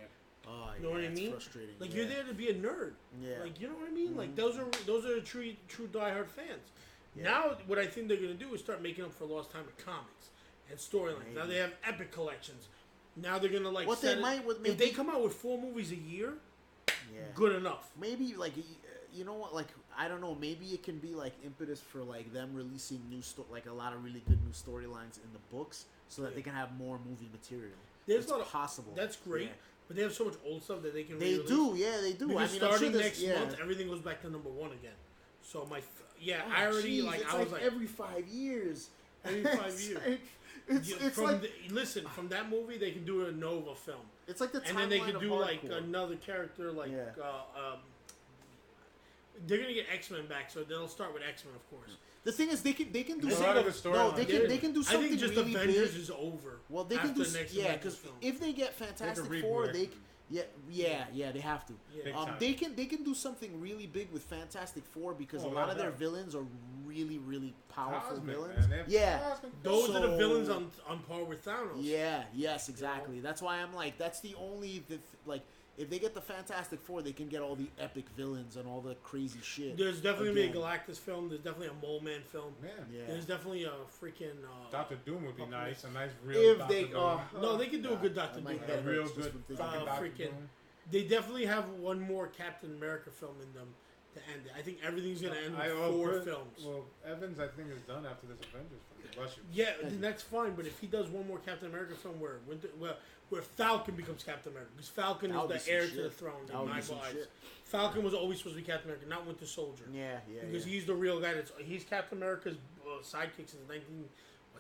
Oh, you know what I mean? Frustrating. Like you're there to be a nerd. Yeah. Like you know what I mean? Like those are true diehard fans. Yeah. Now what I think they're gonna do is start making up for lost time with comics and storylines. Now they have epic collections. Now they're gonna like. What they might with maybe, if they come out with 4 movies a year, yeah, good enough. Maybe like you know what, like I don't know. Maybe it can be like impetus for like them releasing like a lot of really good new storylines in the books, so that they can have more movie material. There's a lot possible. That's great. Yeah. But they have so much old stuff that they can. They do, yeah, they do. Because starting next month, everything goes back to number 1 again. So I already I was like every 5 years. Every 5 years. It's like from that movie they can do a Nova film. It's like the timeline, and then they can do like another character like they're gonna get X-Men back, so they'll start with X-Men, of course. The thing is, they can do something. They can do something. I think just really Avengers big. Is over. Well, they can do because if they get Fantastic Four, they have to. Yeah. They can do something really big with Fantastic Four because a lot of their villains are really, really powerful villains. Those are the villains on par with Thanos. Yeah. Yes. Exactly. You know? That's why I'm like, that's the only like. If they get the Fantastic Four, they can get all the epic villains and all the crazy shit. There's definitely going to be a Galactus film. There's definitely a Mole Man film. Yeah. There's definitely a freaking... Doctor Doom would be nice. A nice real Doctor Doom. No, they can do a good Doctor Doom. A real good Doctor Doom. They definitely have one more Captain America film in them to end it. I think everything's going to end with 4 films. Well, Evans, I think, is done after this Avengers film. Yeah, then that's fine. But if he does one more Captain America film where Falcon becomes Captain America, because Falcon is the heir to the throne in my eyes. Falcon was always supposed to be Captain America, not Winter Soldier. Yeah. Because he's the real guy. He's Captain America's sidekick since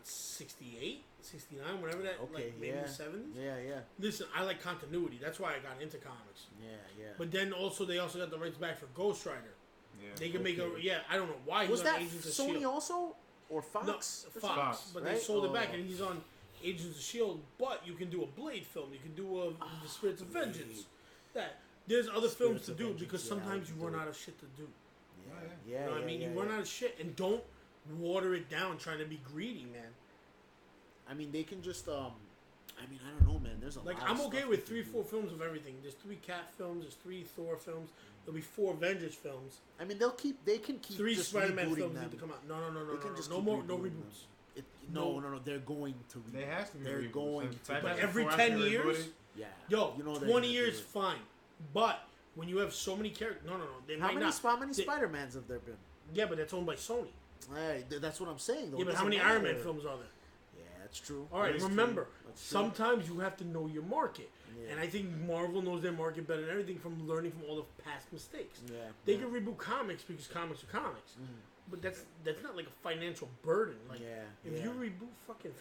68, 69, whatever that, maybe the 70s. Yeah. Listen, I like continuity. That's why I got into comics. Yeah. But then they also got the rights back for Ghost Rider. Yeah. They can make I don't know why. Was that Sony also? Or Fox? No, Fox. But they sold it back, and he's on Agents of S.H.I.E.L.D., but you can do a Blade film. You can do The Spirits of Vengeance. There's other films to do because sometimes you run out of shit to do. Yeah. You know what I mean? You run out of shit, and don't water it down trying to be greedy, man. I mean, they can just, I don't know, man. There's a lot I'm of okay stuff with 3-4 films of everything. There's 3 Cat films, there's 3 Thor films, there'll be 4 Avengers films. I mean, they can keep 3 just Spider-Man films them. need to come out. No, no reboots. No, they're going to reboot. They have to be They're reboots. going to. But every 10 years? Yeah. Yo, 20 years, fine. But when you have so many characters... No. How many Spider-Mans have there been? Yeah, but that's owned by Sony. That's what I'm saying, though. Yeah, but how many Iron Man films are there? Yeah, that's true. All right, remember, sometimes you have to know your market. Yeah. And I think Marvel knows their market better than everything from learning from all the past mistakes. Yeah. They can reboot comics because comics are comics. But that's not like a financial burden. Like, if you reboot fucking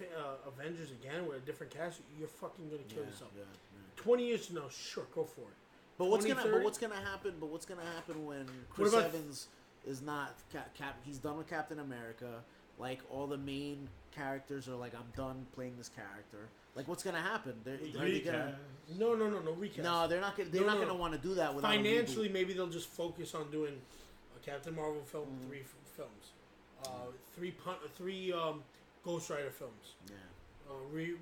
Avengers again with a different cast, you're fucking gonna kill yourself. Yeah. 20 years from now, sure, go for it. But what's gonna happen when Chris Evans is not he's done with Captain America? Like all the main characters are like, I'm done playing this character. Like, what's gonna happen? Are they gonna? No recast. No, they're not gonna want to do that. Without financially, maybe they'll just focus on doing a Captain Marvel film, 3 films, 3 Ghost Rider films. Yeah.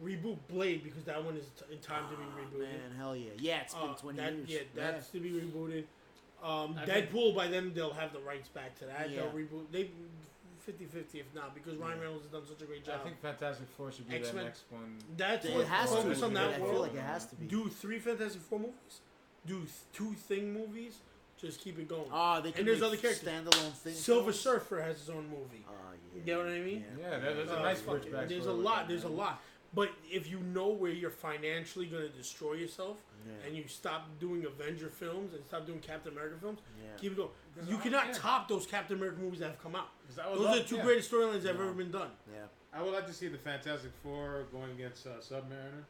Reboot Blade because that one is in time to be rebooted. Man, hell yeah! Yeah, it's been 20 years. Yeah, that's to be rebooted. Deadpool, by then they'll have the rights back to that. Yeah. They'll reboot. They 50-50 if not, because Ryan Reynolds has done such a great job. I think Fantastic Four should be the next one. That's what focus on that world. I feel like it has to be. Do 3 Fantastic Four movies. Do 2 Thing movies. Just keep it going. They can. And there's other characters. Standalone things. Silver Surfer has his own movie. Yeah. You know what I mean? Yeah, there's a nice switch back. There's a lot. But if you know where you're financially going to destroy yourself, and you stop doing Avenger films and stop doing Captain America films, keep it going. You cannot top those Captain America movies that have come out. Those are the 2 greatest storylines that have ever been done. Yeah. I would like to see the Fantastic Four going against Submariner.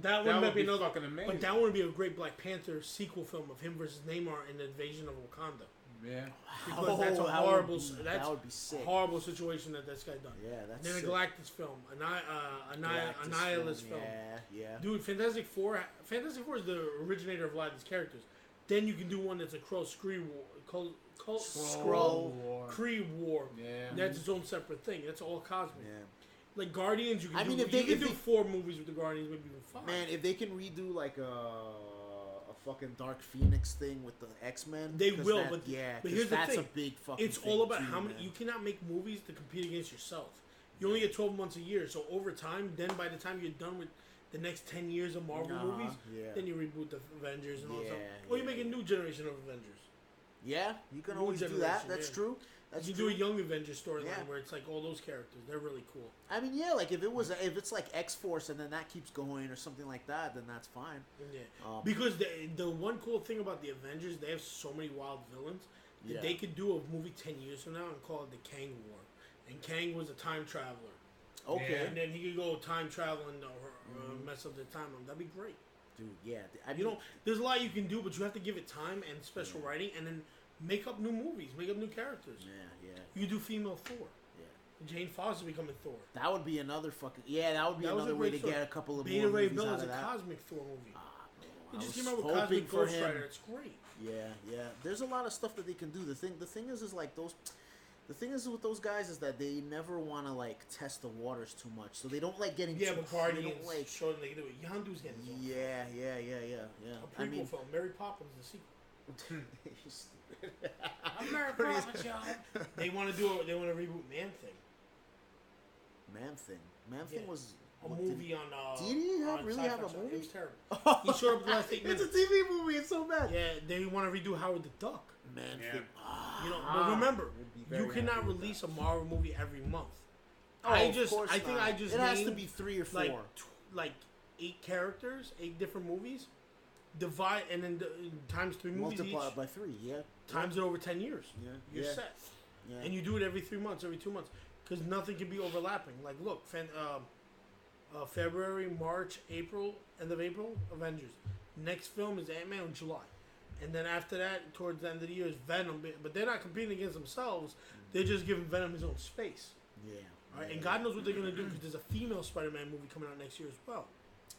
That one might be another fucking amazing. But that one would be a great Black Panther sequel film of him versus Namor in the invasion of Wakanda. Yeah. Because that's a horrible. That would be sick. Horrible situation that this guy done. Yeah, that's. And then a Galactus film, a Nihilist film. Yeah. Dude, Fantastic Four is the originator of a lot of these characters. Then you can do one that's a Kree War. Yeah. That's its own separate thing. That's all cosmic. Yeah. Like Guardians, you can do. If they do 4 movies with the Guardians, maybe even 5. Man, if they can redo like a fucking Dark Phoenix thing with the X-Men, they will. But here's the that's thing. a big fucking. It's all about how many. You cannot make movies to compete against yourself. You only get 12 months a year, so over time, then by the time you're done with the next 10 years of Marvel movies, then you reboot the Avengers and all that. Or you make a new generation of Avengers. Yeah, you can always do that. That's true. You do a young Avengers storyline where it's like all those characters. They're really cool. I mean, like if it's like X-Force and then that keeps going or something like that, then that's fine. Yeah. Because the one cool thing about the Avengers, they have so many wild villains that they could do a movie 10 years from now and call it the Kang War. And Kang was a time traveler. Okay. Yeah. And then he could go time traveling or mess up the timeline. That'd be great. Dude, yeah. I mean, there's a lot you can do, but you have to give it time and special writing, and then make up new movies, make up new characters. Yeah. You do female Thor. Yeah. Jane Foster becoming Thor. That would be another fucking... Yeah, that would be another way to get a couple of Beta more Ray movies Bill out is of a that. Cosmic Thor movie. Man, They just came out with Cosmic Ghost Rider. It's great. Yeah. There's a lot of stuff that they can do. The thing is like those... The thing is with those guys is that they never want to like test the waters too much, so they don't like getting. Yeah, too, but Guardians like showed them they can do it. Yondu's getting his own Yeah. A prequel film. Mary Poppins, the sequel. I'm Mary Poppins, y'all. They want to reboot Man Thing. Man Thing was a movie on. Did he really have a movie? It was terrible. He showed up the last 8 minutes. It's a TV movie. It's so bad. Yeah, they want to redo Howard the Duck. Man Thing. But remember, you cannot release a Marvel movie every month. I think I just it has to be 3 or 4. Like 8 characters, 8 different movies. Divide and then times 3 movies multiply each. by 3. Yeah. Times it over 10 years. Yeah. You're set. Yeah. And you do it every 3 months, every 2 months, because nothing can be overlapping. Like look, February, March, April, end of April, Avengers. Next film is Ant-Man in July. And then after that, towards the end of the year, is Venom. But they're not competing against themselves. They're just giving Venom his own space. Yeah. All right? And God knows what they're going to do because there's a female Spider-Man movie coming out next year as well.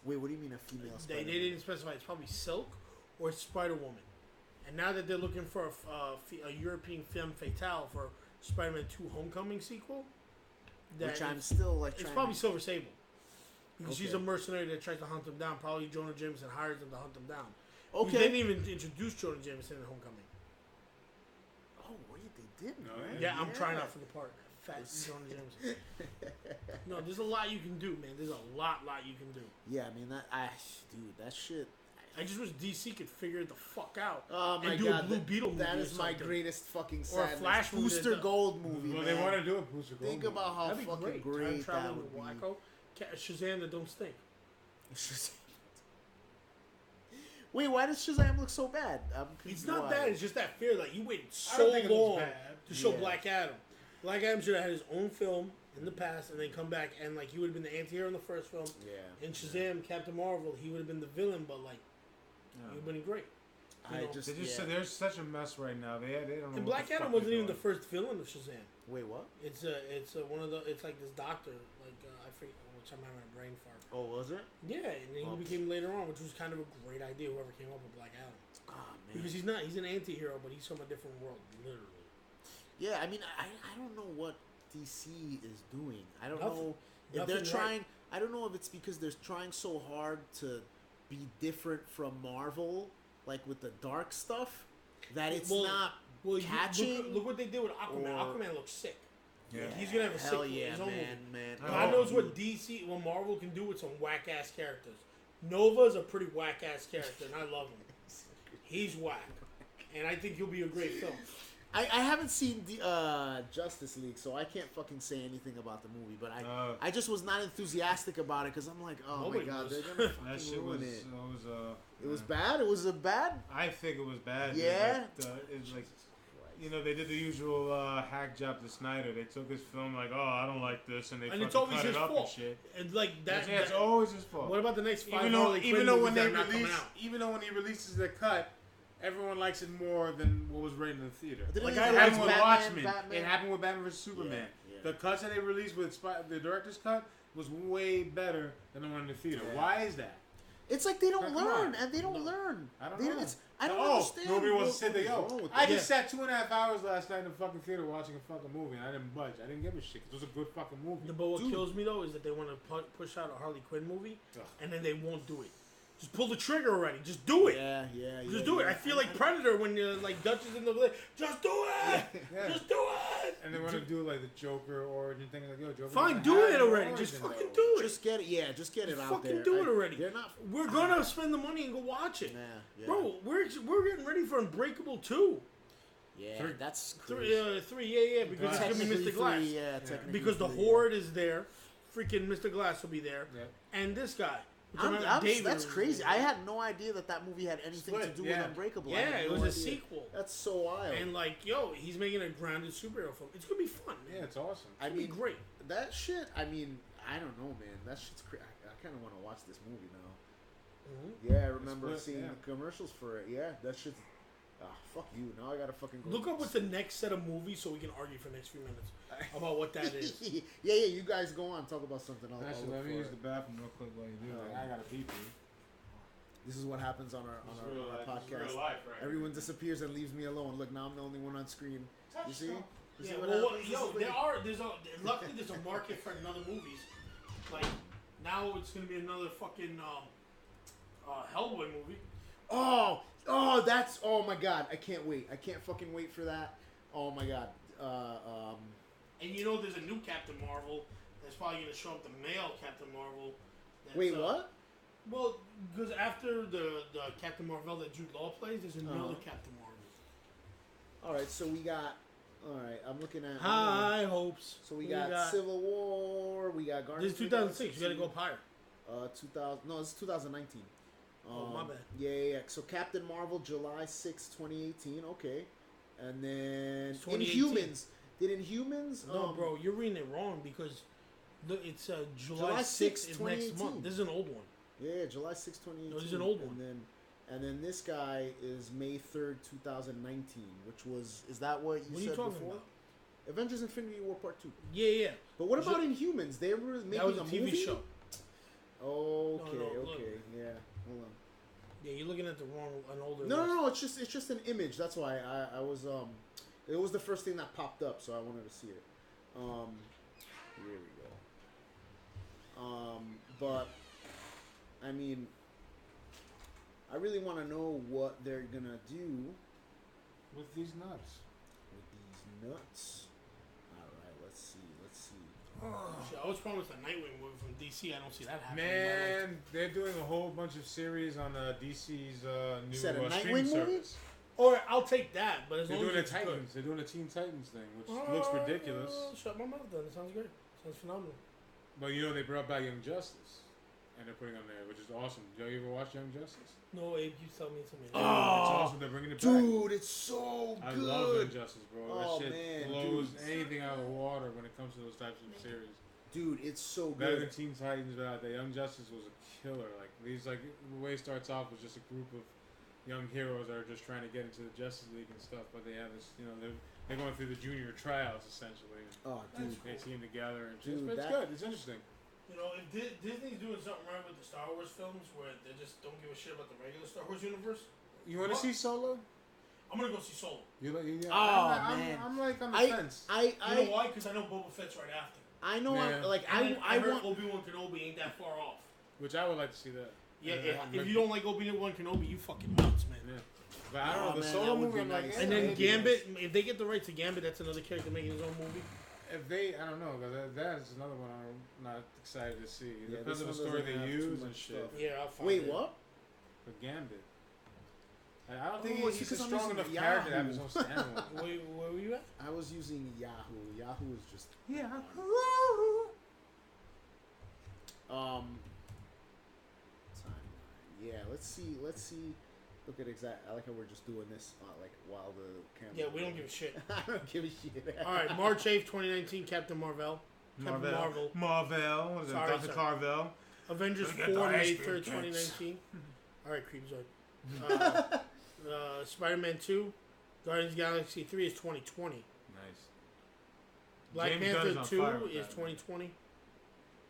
Wait, what do you mean a female Spider-Man? They didn't specify. It's probably Silk or Spider-Woman. And now that they're looking for a European femme fatale for Spider-Man 2 Homecoming sequel. Which I'm still like It's probably Silver Sable. Because she's a mercenary that tries to hunt him down. Probably Jonah Jameson hires him to hunt him down. Okay. We didn't even introduce Jonah Jameson in Homecoming. Oh, wait, they didn't. Yeah, I'm trying out for the part. Fat Jonah Jameson. No, there's a lot you can do, man. There's a lot you can do. Yeah, I mean, that shit. I just wish DC could figure it the fuck out. Oh my and do God, a Blue Beetle movie. That is my greatest fucking sadness. Or a Flash Booster Gold movie. Well, man. they want to do a Booster Gold. Think about how That'd be fucking great that would be. Wacko. Shazam that don't stink. Wait, why does Shazam look so bad? It's not bad. It's just that fear. Like you waited so long to show Black Adam. Black Adam should have had his own film in the past and then come back and like he would have been the anti-hero in the first film. Yeah. In Shazam, Captain Marvel, he would have been the villain, but like he would have been great. There's such a mess right now. They don't know. And Black Adam wasn't even the first villain of Shazam. Wait, what? It's one of the. It's like this doctor, like I forget, which I'm having a brain fart. Oh, was it? Yeah, and then he became later on, which was kind of a great idea. Whoever came up with Black Adam. Oh man. Because he's an anti-hero, but he's from a different world, literally. Yeah, I mean, I don't know what DC is doing. I don't know if they're trying. I don't know if it's because they're trying so hard to be different from Marvel, like with the dark stuff, that it's not catching. Look what they did with Aquaman. Aquaman looks sick. Yeah, he's gonna have a hell sick yeah, man. Man. God knows what Marvel can do with some whack ass characters. Nova's a pretty whack ass character, and I love him. He's whack, and I think he'll be a great film. I haven't seen the Justice League, so I can't fucking say anything about the movie. But I just was not enthusiastic about it because I'm like, oh my god, they're gonna fucking ruin it. It was bad. It was bad. I think it was bad. Yeah. It's like, they did the usual hack job to Snyder. They took his film like, oh, I don't like this, and they fucking cut it up and shit. And like that, it's always his fault. What about the next 5 even though when he releases the cut. everyone likes it more than what was rated in the theater. Like it I happened with Batman, Watchmen. Batman. It happened with Batman vs Superman. Yeah. The cuts that they released with the director's cut was way better than the one in the theater. Yeah. Why is that? It's like they don't Come learn, on. and they don't learn. I don't They know. I don't Oh, understand. nobody wants to sit there. What's wrong Yo, with I that? just sat 2.5 hours last night in the fucking theater watching a fucking movie, and I didn't budge. I didn't give a shit. 'Cause it was a good fucking movie. But what Dude. kills me though is that they want to push out a Harley Quinn movie, Ugh. and then they won't do it. Just pull the trigger already. Just do it. Yeah. Just do it. I feel like Predator when like Dutch is in the just do it. Yeah. Just do it. And they want to do like the Joker origin thing. Like, yo, Joker. Fine, doesn't do have it an already. origin, Just fucking though. do it. Just get it. Yeah, just get it Just out there. fucking do it already. They're not. We're gonna spend the money and go watch it, Yeah. bro. We're getting ready for Unbreakable 2. Yeah, Three. that's crazy. Three, yeah, because it's gonna be Technically Mr. Glass. three, yeah, technically Because the three, Horde is there, freaking Mr. Glass will be there, Yeah. and this guy. Which David That's is- crazy. I had no idea that movie had anything to Split, do yeah. with Unbreakable. I Yeah, had it no was a idea. sequel. That's so wild. And like, yo, he's making a grounded superhero film. It's gonna be fun. Man. Yeah, it's awesome. I It's mean, gonna be great. that shit. I mean, I don't know, man. That shit's crazy. I kind of want to watch this movie now. Mm-hmm. Yeah, I remember Split, seeing yeah. the commercials for it. Yeah, that shit's. Fuck you. Now I gotta fucking go. Look up what's the next set of movies so we can argue for the next few minutes about what that is. yeah. You guys go on. Talk about something. I'll Actually, look let me for use it. the bathroom real quick while you do that. I got a pee pee. This is what happens on our podcast. Everyone disappears and leaves me alone. Look, now I'm the only one on screen. You see? You see Yeah, what well, happens? yo, This is luckily there's a market for another movies. Like now it's gonna be another fucking Hellboy movie. Oh my god! I can't wait. I can't fucking wait for that. Oh my god. And you know there's a new Captain Marvel that's probably gonna show up, the male Captain Marvel. That's, Wait, what? Well, because after the Captain Marvel that Jude Law plays, there's another Captain Marvel. All right, so we got. All right, I'm looking at. High hopes. So we got Civil War. We got Guardians. This is 2006. You gotta go up higher. 2000. No, this is 2019. Oh, my bad. Yeah. So Captain Marvel, July 6, 2018. Okay, and then 2018. Inhumans. Did Inhumans? No, bro, you're reading it wrong because look, it's July July 6th is next 2018. month. This is an old one. Yeah, July 6, 2018. No, this is an old one. And then this guy is May 3rd, 2019, which was... Is that what you What are said you talking before? about? Avengers Infinity War Part 2. Yeah. But what about Inhumans? They were making That was a a TV movie? show. Okay, No, look. okay. Yeah, hold on. Yeah, you're looking at an older. No. It's just an image. That's why I was it was the first thing that popped up, so I wanted to see it. Here we go. But I mean, I really want to know what they're gonna do With these nuts. with these nuts. All right, let's see. Shit, I was promised a Nightwing movie from DC. I don't see that happening. Man, they're doing a whole bunch of series on DC's new said a streaming Nightwing movie? service. Or I'll take that, but as They're long doing as a it's Titans. They're doing a Teen Titans thing, which good. looks ridiculous. Shut my mouth then. It sounds great. Sounds phenomenal. But you know they brought back Young Justice, and they're putting on there, which is awesome. Did you ever watch Young Justice? No, Abe, you tell me something. It's awesome. They're bringing it back. Dude, it's so I good. love Young Justice, bro. Oh, that shit man, blows dude. anything out of the water when it comes to those types of series. Dude, it's so Better than good. Teen Titans, but the Young Justice was a killer. Like these, like the way it starts off was just a group of young heroes that are just trying to get into the Justice League and stuff. But they have this, you know, they're going through the junior tryouts essentially. Oh, dude. They team together and Dude, it's good. It's interesting. You know, if Disney's doing something right with the Star Wars films, where they just don't give a shit about the regular Star Wars universe, You want to see Solo? I'm gonna go see Solo. Man. I'm like on the fence. You know why? Because I know Boba Fett's right after. I know. Yeah. I heard want. Obi-Wan Kenobi ain't that far off. Which I would like to see that. Yeah. If you don't like Obi-Wan Kenobi, you fucking nuts, man. Yeah. But I don't know, the man, Solo that would movie, be I'm like, nice. And eh, then maybe. Gambit, if they get the rights to Gambit, that's another character making his own movie. If they, I don't know, because that's another one I'm not excited to see. Yeah, Because this of the one story doesn't they have too use and much shit. stuff. Yeah, I'll find Wait, it. what? For Gambit. I don't think Oh, he's because a I'm strong using enough character to have his Yahoo. own standalone. Where were you at? I was using Yahoo. Yahoo is just. Yeah. Timeline. Yeah, let's see. Look at exact. I like how we're just doing this like while the camera. Yeah, we don't give a shit. I don't give a shit. All right, March 8th, 2019, Captain Marvel. Captain Marvel. Marvel. What is it? Sorry, Dr. sorry. Carvel. Avengers Look at 4, the May iceberg 3rd, pants. 2019. All right, Creepzoid. Spider-Man 2, Guardians of the Galaxy 3 is 2020. Nice. Black James Panther Gunn's 2 on fire with is that, 2020.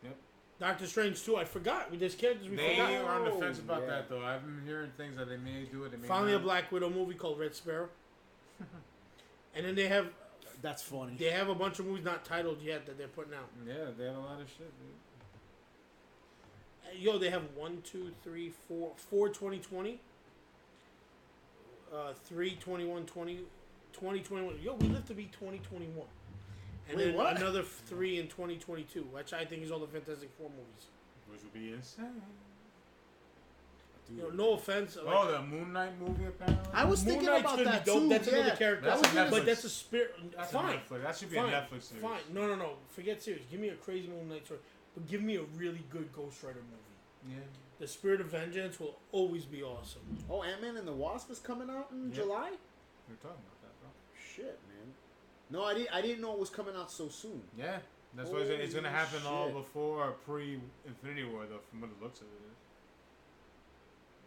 Yep. Doctor Strange 2, I forgot. There's characters we They forgot. are on the fence about yeah. that though. I've been hearing things that they may do it. They may Finally, not. a Black Widow movie called Red Sparrow. And then they have That's funny. a bunch of movies not titled yet that they're putting out. Yeah, they have a lot of shit, dude. Yo, they have 1, 2, 3, 4 2020. 3 21 20 2021. Yo, we live to be 2021. And Wait, then what? another 3 in 2022, which I think is all the Fantastic Four movies. Which would be insane. You know, no offense. Like, Oh, the Moon Knight movie apparently. I was Moon thinking Knight's about gonna that be dope. too. That's yeah. another character. That's a Netflix. But that's a spirit. That's fine. a Netflix. That should be Fine. a Netflix series. Fine. No. Forget series. Give me a crazy Moon Knight story. But give me a really good Ghost Rider movie. Yeah. The Spirit of Vengeance will always be awesome. Oh, Ant-Man and the Wasp is coming out in Yep. July? We're talking about that, bro. Shit, man. No, I didn't know it was coming out so soon. Yeah. That's why it's gonna happen all shit. before or pre-Infinity War, though, from what it looks of it.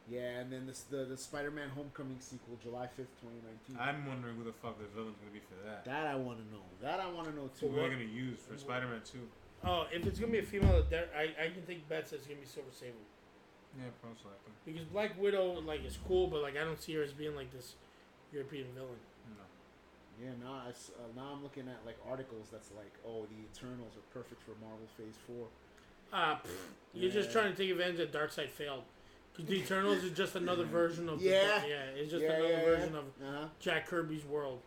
Yeah, and then the Spider-Man Homecoming sequel, July 5th, 2019. I'm wondering who the fuck the villain's gonna be for that. That I want to know. Who too. are they gonna use for Spider-Man 2? Oh, if it's gonna be a female, I can take bets that it's gonna be Silver Sable. Yeah, most likely. Because Black Widow is cool, but I don't see her as being like this European villain. No. Yeah, now I'm looking at articles that's like, oh, the Eternals are perfect for Marvel Phase 4. You're just trying to take advantage that Darkseid failed. Because the Eternals is just another version of it's just another version of Jack Kirby's world.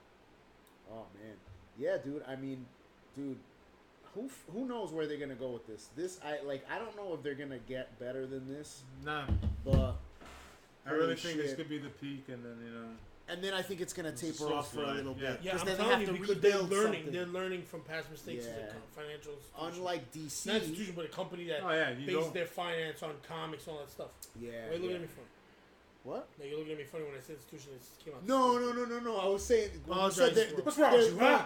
Oh man, yeah, dude. I mean, dude, who knows where they're gonna go with this? I don't know if they're gonna get better than this. Nah. But I really think this could be the peak, and then And then I think it's gonna taper off for a little bit. Yeah, I'm then telling you, because they're learning. something. They're learning from past mistakes as a financial institution. Unlike DC, not institution, but a company that bases their finance on comics and all that stuff. Yeah. Why are you looking at me funny? What? No, you're looking at me funny when I said institution. It came out. No. I was saying. What's wrong with you, huh?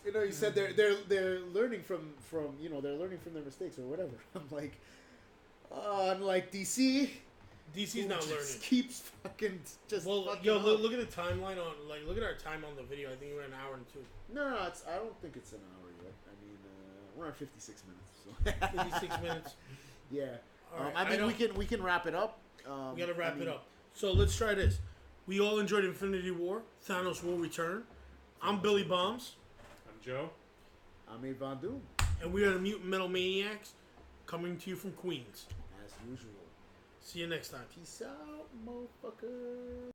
You know, you said they're learning from they're learning from their mistakes or whatever. I'm like, unlike DC. DC's not learning. Keeps fucking just. Well, fucking yo, up. look at the timeline on look at our time on the video. I think we're an hour and 2. No, I don't think it's an hour yet. I mean, we're on 56 minutes. So. 56 minutes. Yeah. All right, I mean, we can wrap it up. We gotta wrap it up. So let's try this. We all enjoyed Infinity War. Thanos will return. I'm Billy Bombs. I'm Joe. I'm Abe Von Doom. And we are the Mutant Metal Maniacs, coming to you from Queens. As usual. See you next time. Peace out, motherfucker.